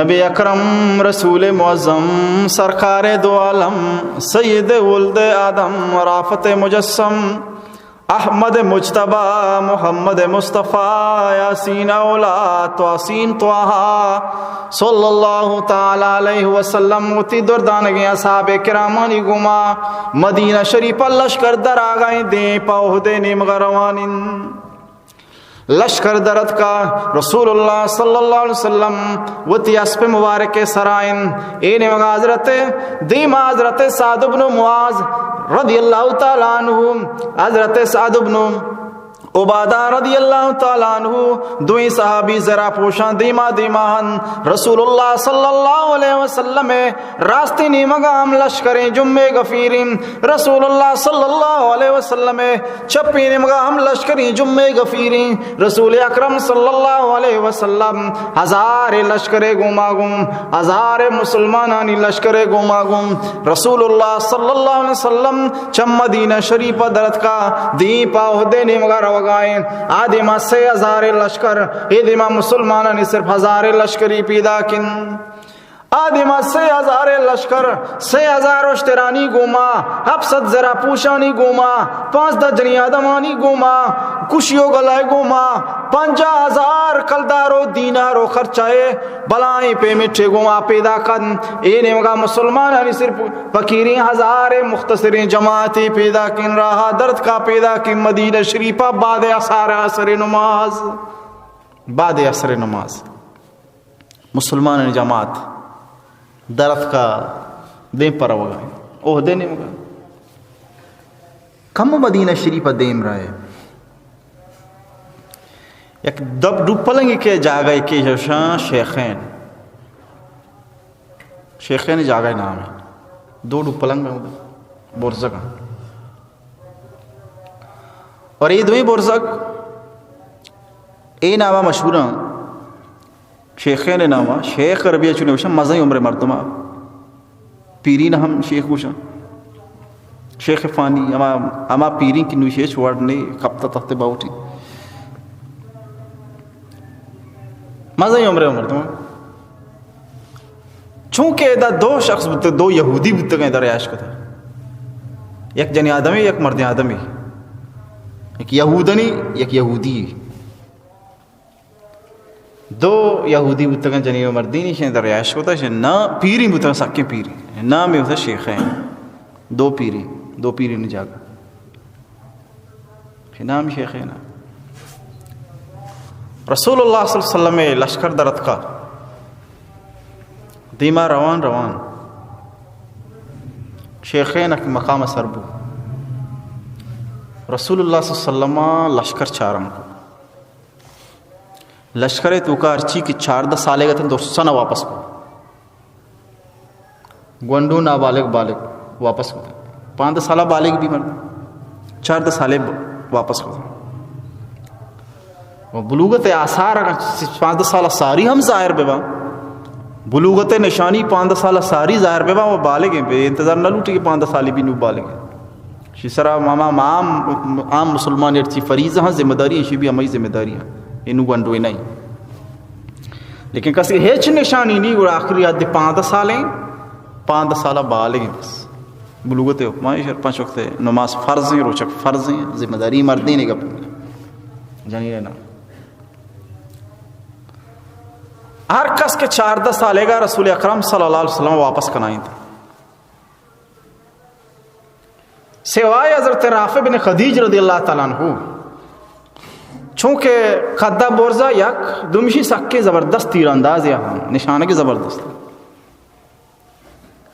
نبی اکرم رسول معظم سرکار دو عالم سید ولد آدم رافت مجسم احمد مجتبی محمد مصطفیٰ یاسین اولا تواسین توہا صلی اللہ تعالی علیہ وسلم اتی دردانگی اصحاب کرامانی گما مدینہ شریف لشکر در آگائیں دیں پاؤہ دے نمغروانین لشکر درد کا رسول اللہ صلی اللہ علیہ وسلم وتی اسپ مبارک سرائن این حضرت دیما حضرت سعد بن معاذ رضی اللہ تعالیٰ عنہ حضرت سعد بن عبادہ رضی اللہ تعالیٰ عنہ دوئی صحابی ذرا پوشاں دیما دیماہن رسول اللہ صلی اللہ علیہ وسلم راستی نیمگام لشکریں جمعے غفیریں رسول اللہ صلی اللہ علیہ وسلم چپی نیمگام لشکریں جمعے غفیریں رسول اکرم صلی اللہ علیہ وسلم ہزار لشکر گوما گم ہزار مسلمانانی لشکر گوما گم رسول اللہ صلی اللہ علیہ وسلم چم مدینہ شریف درد کا دی پاہ دے نیمگا گائیں آدمہ 6000 لشکر ایدمہ مسلمانہ نے صرف 1000 لشکری پیدا کن آدمہ 6000 لشکر 6000 اشترانی گوما 700 ذرا پوشانی گوما 5 جنی آدمانی گوما کشیو گلائے گوما 50,000 کلدارو دینارو خرچائے بلائیں پہ مٹھے گوما پیدا کن اینے مگا مسلمان نے صرف فقیریں 1000 مختصریں جماعتی پیدا کن راہ درد کا پیدا کن مدینہ شریفہ بعد عصر نماز بعد عصر نماز مسلمان نے جماعت درد کا دیں پر وگائیں اوہ دینے مگا کم مدینہ شریفہ دیم رہے یک دب ڈوب پلنگی کے جاگئے کے جوشاں شیخین جاگئے نام ہے 2 ڈوب پلنگ میں برزگا اور یہ دوئی برزگ اے نامہ مشہورہ شیخین نامہ شیخ ربیہ چنے وشا مزہ عمر مردمہ پیرین ہم شیخ وشا شیخ فانی اما پیرین کی نوشے چھوڑنے کبتا تحت باوٹی مزہ عمر مردمہ چونکہ دا 2 شخص بودتے 2 یہودی بودتے گئے در عیاش کو تھا یک جنی آدمی یک مرد آدمی ایک یہودنی یک یہودی 2 یہودی بودتے گئے جنی مردینی شہن در عیاش کو تھا نا پیری بودتے گئے ساکیں پیری نام ہوتا شیخین 2 پیری نے جاگا نام شیخین رسول اللہ صلی اللہ علیہ وسلم لشکر درد کا دیما روان شیخین اکی مقام سربو رسول اللہ صلی اللہ علیہ وسلم لشکر چارم کو لشکر تو کا ارچی کی 14 سالے گئے تھے تو سنہ واپس کو گونڈو نابالغ بالغ واپس کو 5 سالہ بالغ بھی مرد 14 سالے واپس کو بلوغت آثار 5 سالہ ساری ہم ظاہر بے با بلوغت نشانی 5 سالہ ساری ظاہر بے با وہ بالغ ہیں پہ انتظار نہ لوٹے کہ 5 سالی بھی نو بالغ ہیں شسرا ماما عام مسلمان ارچی فریضہ ہاں ذمہ داری ہیں شی بھی ہمیں ذمہ داری ہیں انو گنڈوئی نہیں لیکن کسی ہیچ نشانی نہیں اور آخری عدد 5 سالیں 5 سالہ بالغ ہیں بس بلوغت حکمائیں 5 وقت نماز فرض ہیں روچک فرض ہیں ذمہ داری مردیں نہیں گا جانی رہنا ہر کس کے 14 سالے گا رسول اکرم صلی اللہ علیہ وسلم واپس کنائیں تھے سوائے حضرت رافع بن خدیج رضی اللہ تعالیٰ عنہ چونکہ خدہ بورزا یک دمشی سکے زبردست تیر انداز یہاں نشانہ کی زبردست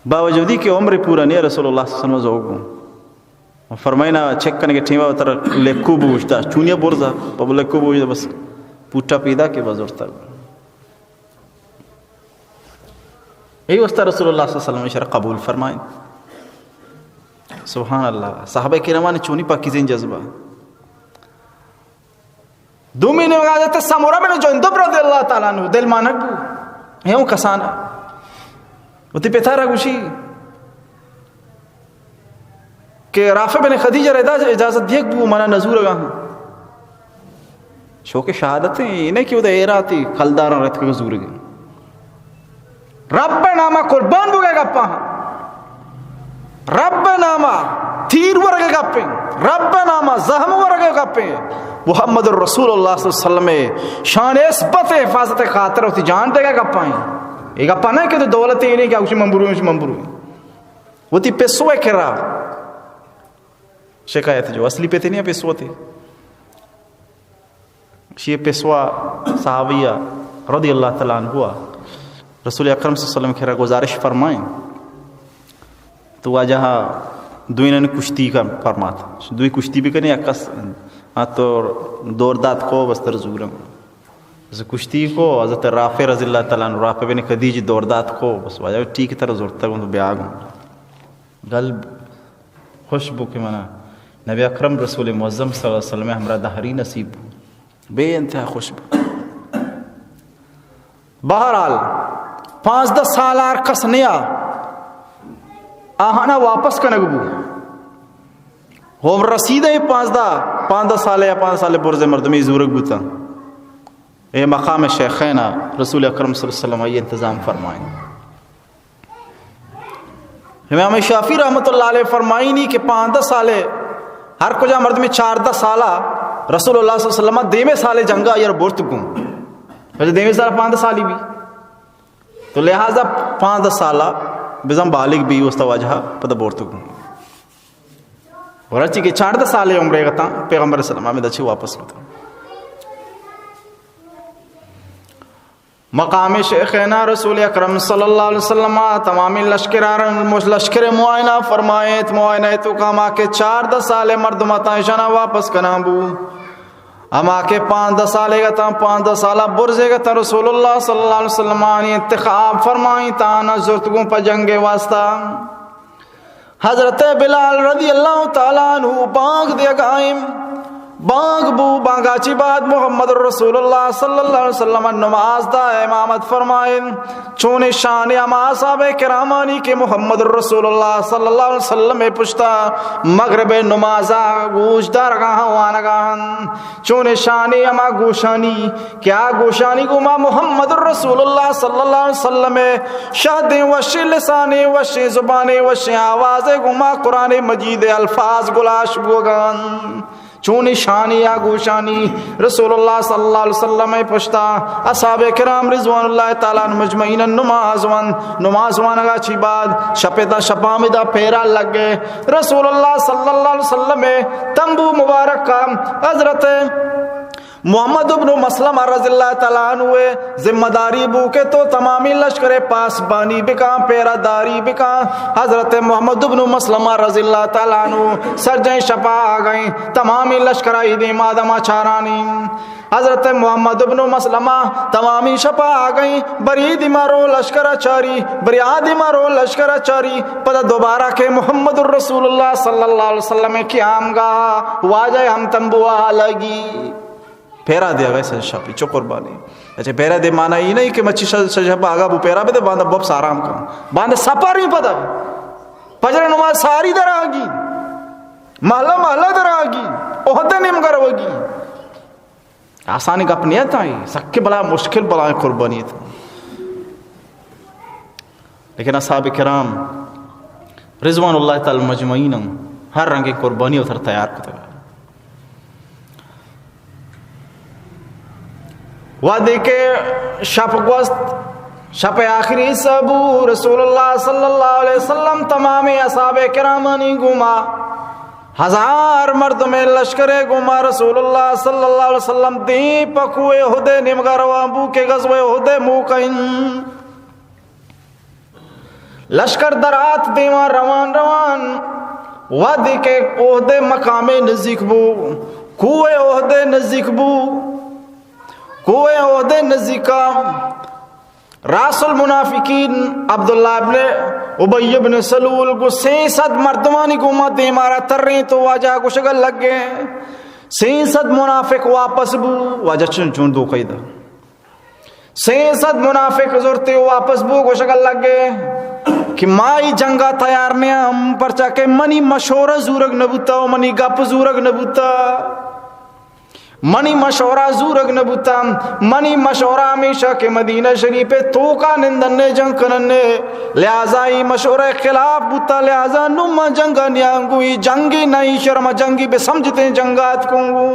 باوجودی کہ عمر پورا نہیں رسول اللہ صلی اللہ علیہ وسلم زوگو فرمائینا چیک کرنے کے ٹھیمہ بطر لیکو بوجھتا چونیا بورزا پابو لیکو بوجھتا بس پوٹا پیدا کے بزرتا یہی واسطہ رسول اللہ صلی اللہ علیہ وسلم شرح قبول فرمائیں سبحان اللہ صحابہ کرام چونی پاکیزین جذبہ دو مہینے میں آجاتے سامورا بن جندب رضی اللہ تعالیٰ عنہ دل مانک بو ہوں کسانا وہ تی پیتھا رہا گوشی کہ رافع بن خدیجہ رہا اجازت دیکھ بو مانا نزور گا ہوں شوق شہادت ہیں انہیں کیوں دے ایرہ آتی خلدارا رہت کے زور گئے رب نامہ قربان بو گئے گا پاہاں رب نامہ تیر ورگے گا پیں رب نامہ زہم ورگے گا پیں محمد الرسول اللہ صلی اللہ علیہ وسلم شان اسبت حفاظت خاطر ہوتی جان دے گا گا پائیں ایک گا پانا ہے کہ دولت ہی نہیں کہ اسی ممبرو وہ تی پیسو ہے کرا شکایت جو اصلی پیتے نہیں ہے پیسو تھی یہ پیسوا صحابیہ رضی اللہ تعالیٰ عنہ ہوا رسول اکرم صلی اللہ علیہ وسلم کہہ رہا گزارش فرمائیں تو وہ جہاں دوئیں نے کشتی کا فرماتا دوئی کشتی بھی کرنے اکس تو دور داد کو بس ترزورم کشتی کو حضرت رافع رضی اللہ تعالیٰ عنہ رافع بن خدیج دور داد کو بس وجہ ٹھیک طرح زورتا ہوں تو بیاگ ہوں گل خوشبو کے منع نبی اکرم رسول معظم صلی اللہ علیہ وسلم ہمارا دہری نصیب بے انتہا خوشبو بہرحال 5-10 سال کس نیا آہانا واپس کا نگبو ہوم رسیدہ 5-10 سال یا 5 سال برز مردمی زورگ بوتا اے مقام شیخینا رسول اکرم صلی اللہ علیہ وسلم یہ انتظام فرمائیں امام شافعی رحمت اللہ علیہ فرمائی نہیں کہ 5-10 سالے ہر کجا مرد میں 4-10 سالہ رسول اللہ صلی اللہ علیہ وسلم دیمے سالے جنگا یا بورت کوں ویسے دیمے سالہ 5-10 سالی بھی تو لہٰذا 5-10 سالہ بزم بالغ بھی اس توجہ پتہ بورت کوں اور اچھی کہ 4-10 سالے عمرے گتا پیغمبر صلی اللہ علیہ وسلم میں دچھے واپس ہوتا مقام شیخنا رسول اکرم صلی اللہ علیہ وسلم تمامی لشکر معائنہ فرمائیت معائنہ تو کاما کے 4-10 سالے مردمتاں شنا واپس کنابو اما کے 5-10 سالے گا تا 5-10 سالہ برزے گا تا رسول اللہ صلی اللہ علیہ وسلم انتخاب فرمائی تانا زرتگوں پا جنگ واسطہ حضرت بلال رضی اللہ تعالیٰ عنہ بانگ دیا گائم بانگ بو بانگاچی بعد محمد رسول اللہ صلی اللہ علیہ وسلم نماز دا امامت فرمائن چون شان اما صحابہ کرامانی کے محمد رسول اللہ صلی اللہ علیہ وسلم پشتا مغرب نمازا گوش دار گاہاں وانگاہن چون شان اما گوشانی کیا گوشانی گما محمد رسول اللہ صلی اللہ علیہ وسلم شہد وشی لسان وشی زبان وشی آواز گما قرآن مجید الفاظ گلاش بوگان چونی شانی یا گوشانی رسول اللہ صلی اللہ علیہ وسلم پشتا اصحاب کرام رضوان اللہ تعالیٰ مجمعین نماز وانگا چی بعد شپیتا شپامیدہ پیرا لگ گئے رسول اللہ صلی اللہ علیہ وسلم تنبو مبارک کا حضرت محمد ابن مسلمہ رضی اللہ تعالیٰ عنہ ذمہ داری بو کے تو تمامی لشکر پاسبانی بکا پیرا داری بکا. حضرت محمد ابن مسلمہ رضی اللہ تعالیٰ عنہ سرجیں شپا آ گئیں تمامی لشکر عیدی مادمہ چارانی. حضرت محمد ابن مسلمہ تمامی شپا آ گئیں بریدی مارو لشکر چاری بریادی مارو لشکر چاری. پتہ دوبارہ کہ محمد الرسول اللہ صلی اللہ علیہ وسلم قیام گاہ واجہ ہم تنبوہ لگی پیرا دیا گئے سجشا پی چو قربانی. اچھا پیرا دے مانا ہی نہیں کہ مچی سجشا پا آگا بو پیرا بے دے باندھا بوب سارام کا باندھا سپر بھی پتا پجر نماز ساری در آگی محلہ محلہ در آگی عہدہ نم گر ہوگی. آسانی کا اپنیت آئی سکے بلا مشکل بلا قربانی تھا. لیکن اصحاب کرام رضوان اللہ تعالی مجمعین ہر رنگ قربانی اتر تیار کرتے گا. وعدے کے شپ گوست شپ آخری سبو رسول اللہ صلی اللہ علیہ وسلم تمام اصحاب کرامانی گما 1000 مرد میں لشکر گما رسول اللہ صلی اللہ علیہ وسلم دی پکوئے ہدے نمگر وابو کے غزوے ہدے موکین لشکر درات دیوان روان روان وعدے کے عہدے مقام نزدیک بو کوئے عہدے نزدیک بو کوئے عہدے نزدیکا. راس المنافقین عبداللہ ابن ابی ابن سلول کو 600 مردمانی کو مت مارا تر رہی تو واجہ کو شگل لگ گئے. 600 منافق واپس بو واجہ چون دو قیدہ 600 منافق زورتے واپس بو کو شگل لگ گئے کہ مائی جنگا تیار نے ہم پرچا کے منی مشورہ زورگ نبوتا منی گپ زورگ نبوتا منی مشورہ زورگ نبوتا منی مشورہ ہمیشہ کہ مدینہ شریف تو کا نندنے جنگ کننے لہذا ہی مشورہ خلاف بوتا لہذا نمہ جنگا نیانگوی جنگی نہیں شرم جنگی بے سمجھتے جنگات کونگو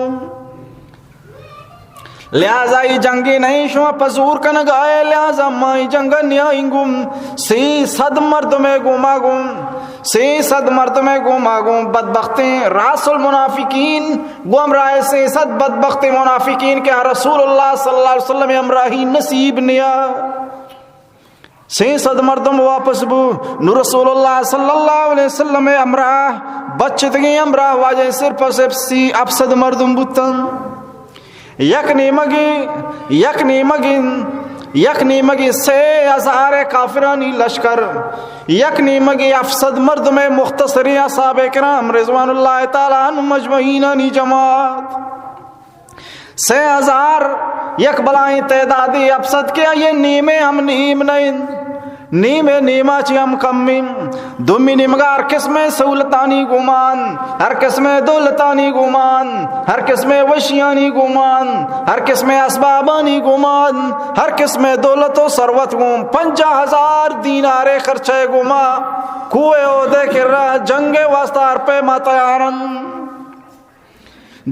لہذا ہی جنگی نہیں شما پزور کنگائے لہذا مائی جنگا نیائنگم 600 مرد میں گوما گم 600 مرد میں گوما گم بدبختیں راس المنافقین گوم رائے 600 بدبخت منافقین کہ رسول اللہ صلی اللہ علیہ وسلم امراہی نصیب نیا 600 مردم واپس بو نو رسول اللہ صلی اللہ علیہ وسلم امراہ بچت گئی امراہ واجہ صرف سی افسد مردم بوتن یک نیمگی 6000 کافرانی لشکر یک نیمگی افسد مرد میں مختصری اصحاب کرام رضوان اللہ تعالی عنہ مجمعینانی جماعت 6000 یک بلائیں تعدادی افسد کیا یہ نیمے ہم نیم نہیں نیمے نیمہ چی ہم کمیم دومی نمگار قسم سہولتانی گمان ہر قسم دولتانی گمان ہر قسم وشیانی گمان ہر قسم اسبابانی گمان ہر قسم دولت و ثروت گم 50,000 دینار خرچے گما کوئے عہدے کر رہا جنگ واسطار پہ ماتیارن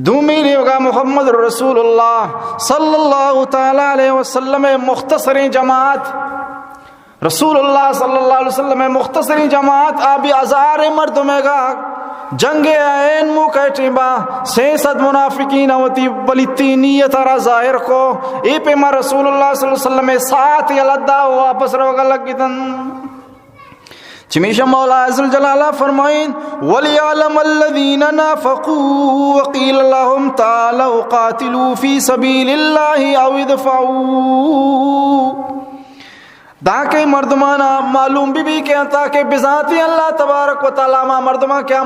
دومی لیوگا محمد رسول اللہ صلی اللہ تعالی علیہ وسلم مختصری جماعت رسول اللہ صلی اللہ علیہ وسلم مختصری جماعت آبی 1000 مرد میں گا جنگ عین مو کہٹی با 600 منافقین ہوتی بلیتی نیت را ظاہر کو ای پہ ما رسول اللہ صلی اللہ علیہ وسلم ساتھ یلدہ واپس روگا لگی تن چمیشہ مولا عزالجلالہ فرمائیں وَلِيَعْلَمَ الَّذِينَ نَافَقُوا وَقِيلَ لَهُمْ تَعَالَوْا قَاتِلُوا فِي سَبِيلِ اللَّهِ اَوْ اِدْفَعُوا تاکہ مردمانہ معلوم بھی کیا تاکہ بذاتی اللہ تبارک و تعالیٰ مردمان کیا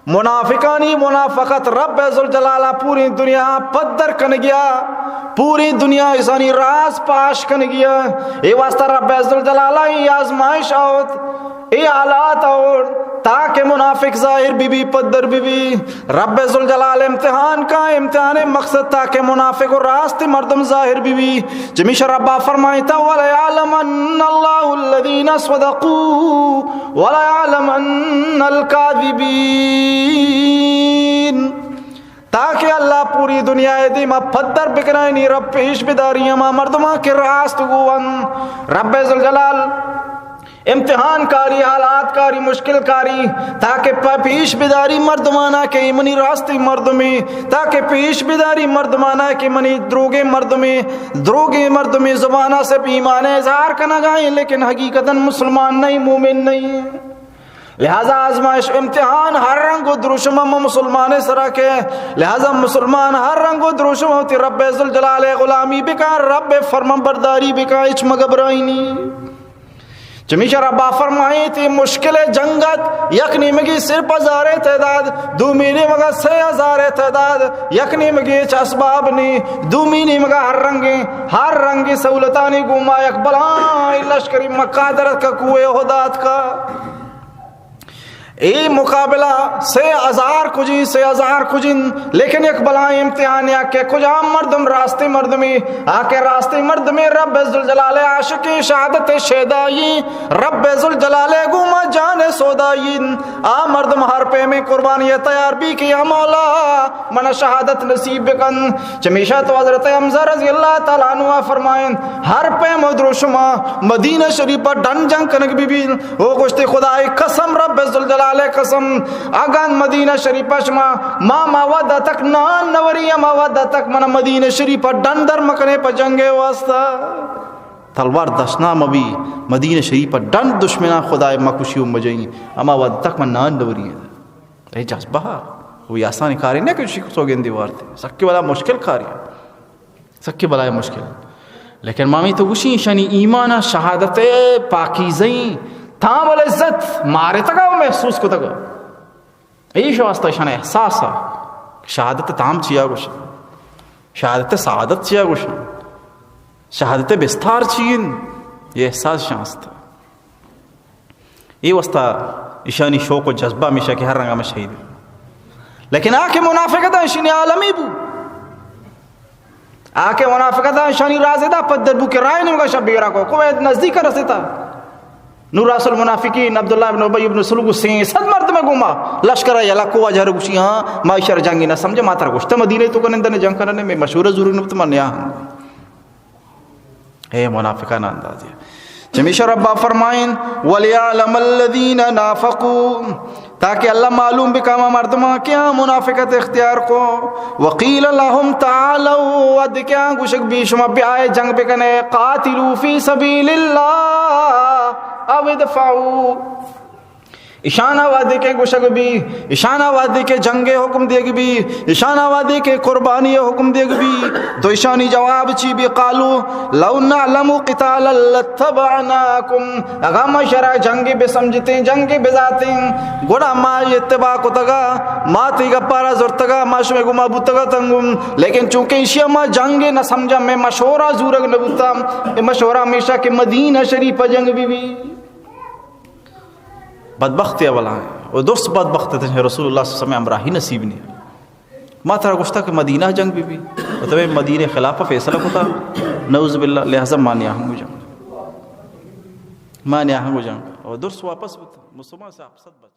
منافقانی منافقت رب عزالجلالہ پوری دنیا پدر کن گیا پوری دنیا اسانی راز پاش کن گیا اے واسطہ رب عزالجلالہ یہ آزمائش آوت اے آلات اور تاکہ منافق ظاہر بھی پدر بھی رب ذوالجلال امتحان کا امتحان مقصد تاکہ منافق اور راست مردم ظاہر بھی جمیش ربا فرمائیتا وَلَيَعْلَمَنَّ اللَّهُ الَّذِينَ صَدَقُوا وَلَيَعْلَمَنَّ الْكَاذِبِينَ تاکہ اللہ پوری دنیا دیما پدر بکنائنی رب پیش بداری اما مردمہ کے راست گوان رب ذوالجلال امتحان کاری، حالات کاری، مشکل کاری، تاکہ پیش بداری مردمانہ کے منی راستی مردمی، تاکہ پیش بداری مردمانہ کے منی دروگے مردمی زبانہ سے ایمان اظہار کرنا گائیں لیکن حقیقتاً مسلمان نہیں، مومن نہیں. لہذا آزمائش امتحان ہر رنگ و دروشم مسلمان سرا کے، لہذا مسلمان ہر رنگ و دروشم ہوتی رب ذوالجلال غلامی بکا، رب فرمان برداری بکا، اچ مگبرائنی. چمیشہ ربا فرمائی تھی مشکل جنگت یکنی مگی صرف 1000 تعداد، دومینی مگا 6000 تعداد، یکنی مگی اچ اسباب نی، دومینی مگا ہر رنگی سہولتانی گوما یک بلائیں لشکری مکہ درد کا کوئے ہدات کا. ای مقابلہ 6000 کجن لیکن ایک بلائیں امتحان یا کہ کجا مردم راستے مردمی آکے راستے مردمی رب ذوالجلال عاشقی شہادت شہدائی، رب ذوالجلال گوما جان سودائی. مردم ہر پہ میں قربانی تیار بھی کیا مولا من شہادت نصیب بکن. چمیشہ تو حضرت حمزہ رضی اللہ تعالیٰ عنہ فرمائیں ہر پہ مدر شما مدینہ شریف پر ڈن جنگ کنک بھی وہ گشتی خدای قسم رب ذوالجلال قسم اگان مدینہ شریف شما ما ماودا تک نان نوری ماودا تک من مدینہ شریف ڈن در مکنے پر جنگے واسطہ تلوار دشنا مبی مدینہ شریف ڈن دشمنا خدای مکشیوں مجئیں اما ود تک من نان نوری ہے جذبہ وہ آسانی کاری نہیں کہ شیخ سوگین دیوار تھے سکی بلا مشکل کاری سکی بلا مشکل لیکن مامی تو گوشی شانی ایمانہ شہادت پاکیزیں تھام العزت مارے تکا وہ محسوس کو تکا ایش واسطہ شان احساس شہادت تام چیا گوش، شہادت سعادت چیا گوش، شہادت بستار چین، یہ احساس شانست یہ واسطہ اشانی شوق و جذبہ ہمیشہ کہ ہر رنگا میں شہید. لیکن آکے منافقت اشانی عالمی بو، آکے منافقت اشانی رازدہ پدر بو کہ رائے نہیں مگا شبیرہ کو کوئی نزدیک رسیتا. نور راس المنافقین عبداللہ ابن ابی ابن سلوک سے 100 مرتبہ گھوما لشکر یلا کو اجر گوشی ہاں معاشر جنگی نہ سمجھے ماتر گوشت مدینے تو کنندے نے جنگ کرنے میں مشہور ضرور نبت من یہاں اے منافقان انداز ہے. چمیشہ ربا فرمائیں وَلِيَعْلَمَ الَّذِينَ نَافَقُوا تاکہ اللہ معلوم بکاما مردمہ کیا منافقت اختیار کو. وَقِيلَ لَهُمْ تَعَالَوْا ود کیا گوشک بھی شما بیائے جنگ بکنے قَاتِلُوا فِي سَبِيلِ اللَّهِ او ادفعوا اشانہ وعدے کے گوشک بھی اشانہ وعدے کے جنگ حکم دے گی بھی اشانہ وعدے کے قربانی حکم دے گی بھی تو اشانی جواب چی بھی قالو لو نعلم قتالا لاتبعناکم اگا ما شرع جنگی بے سمجھتے جنگی بے ذاتیں گوڑا ما اتباع کو تگا ما تیگا پارا زور تگا ما شمی گو ما بوتگا تنگم لیکن چونکہ اشیا ما جنگی نہ سمجھا میں مشورہ زورگ نبوتا مشورہ ہمیشہ کہ مدینہ شریف جنگ بھی بدبختی اولا ہے اور دوست بدبخت تھے رسول اللہ صلی اللہ علیہ وسلم امراہی نصیب نہیں ما ترا گوشتا کہ مدینہ جنگ بھی اور تمہیں مدینہ خلافہ فیصلہ ہوتا نعوذ باللہ لہذا مانیا ہم جنگ اور درست واپس مسلمان سے آپ صد بچ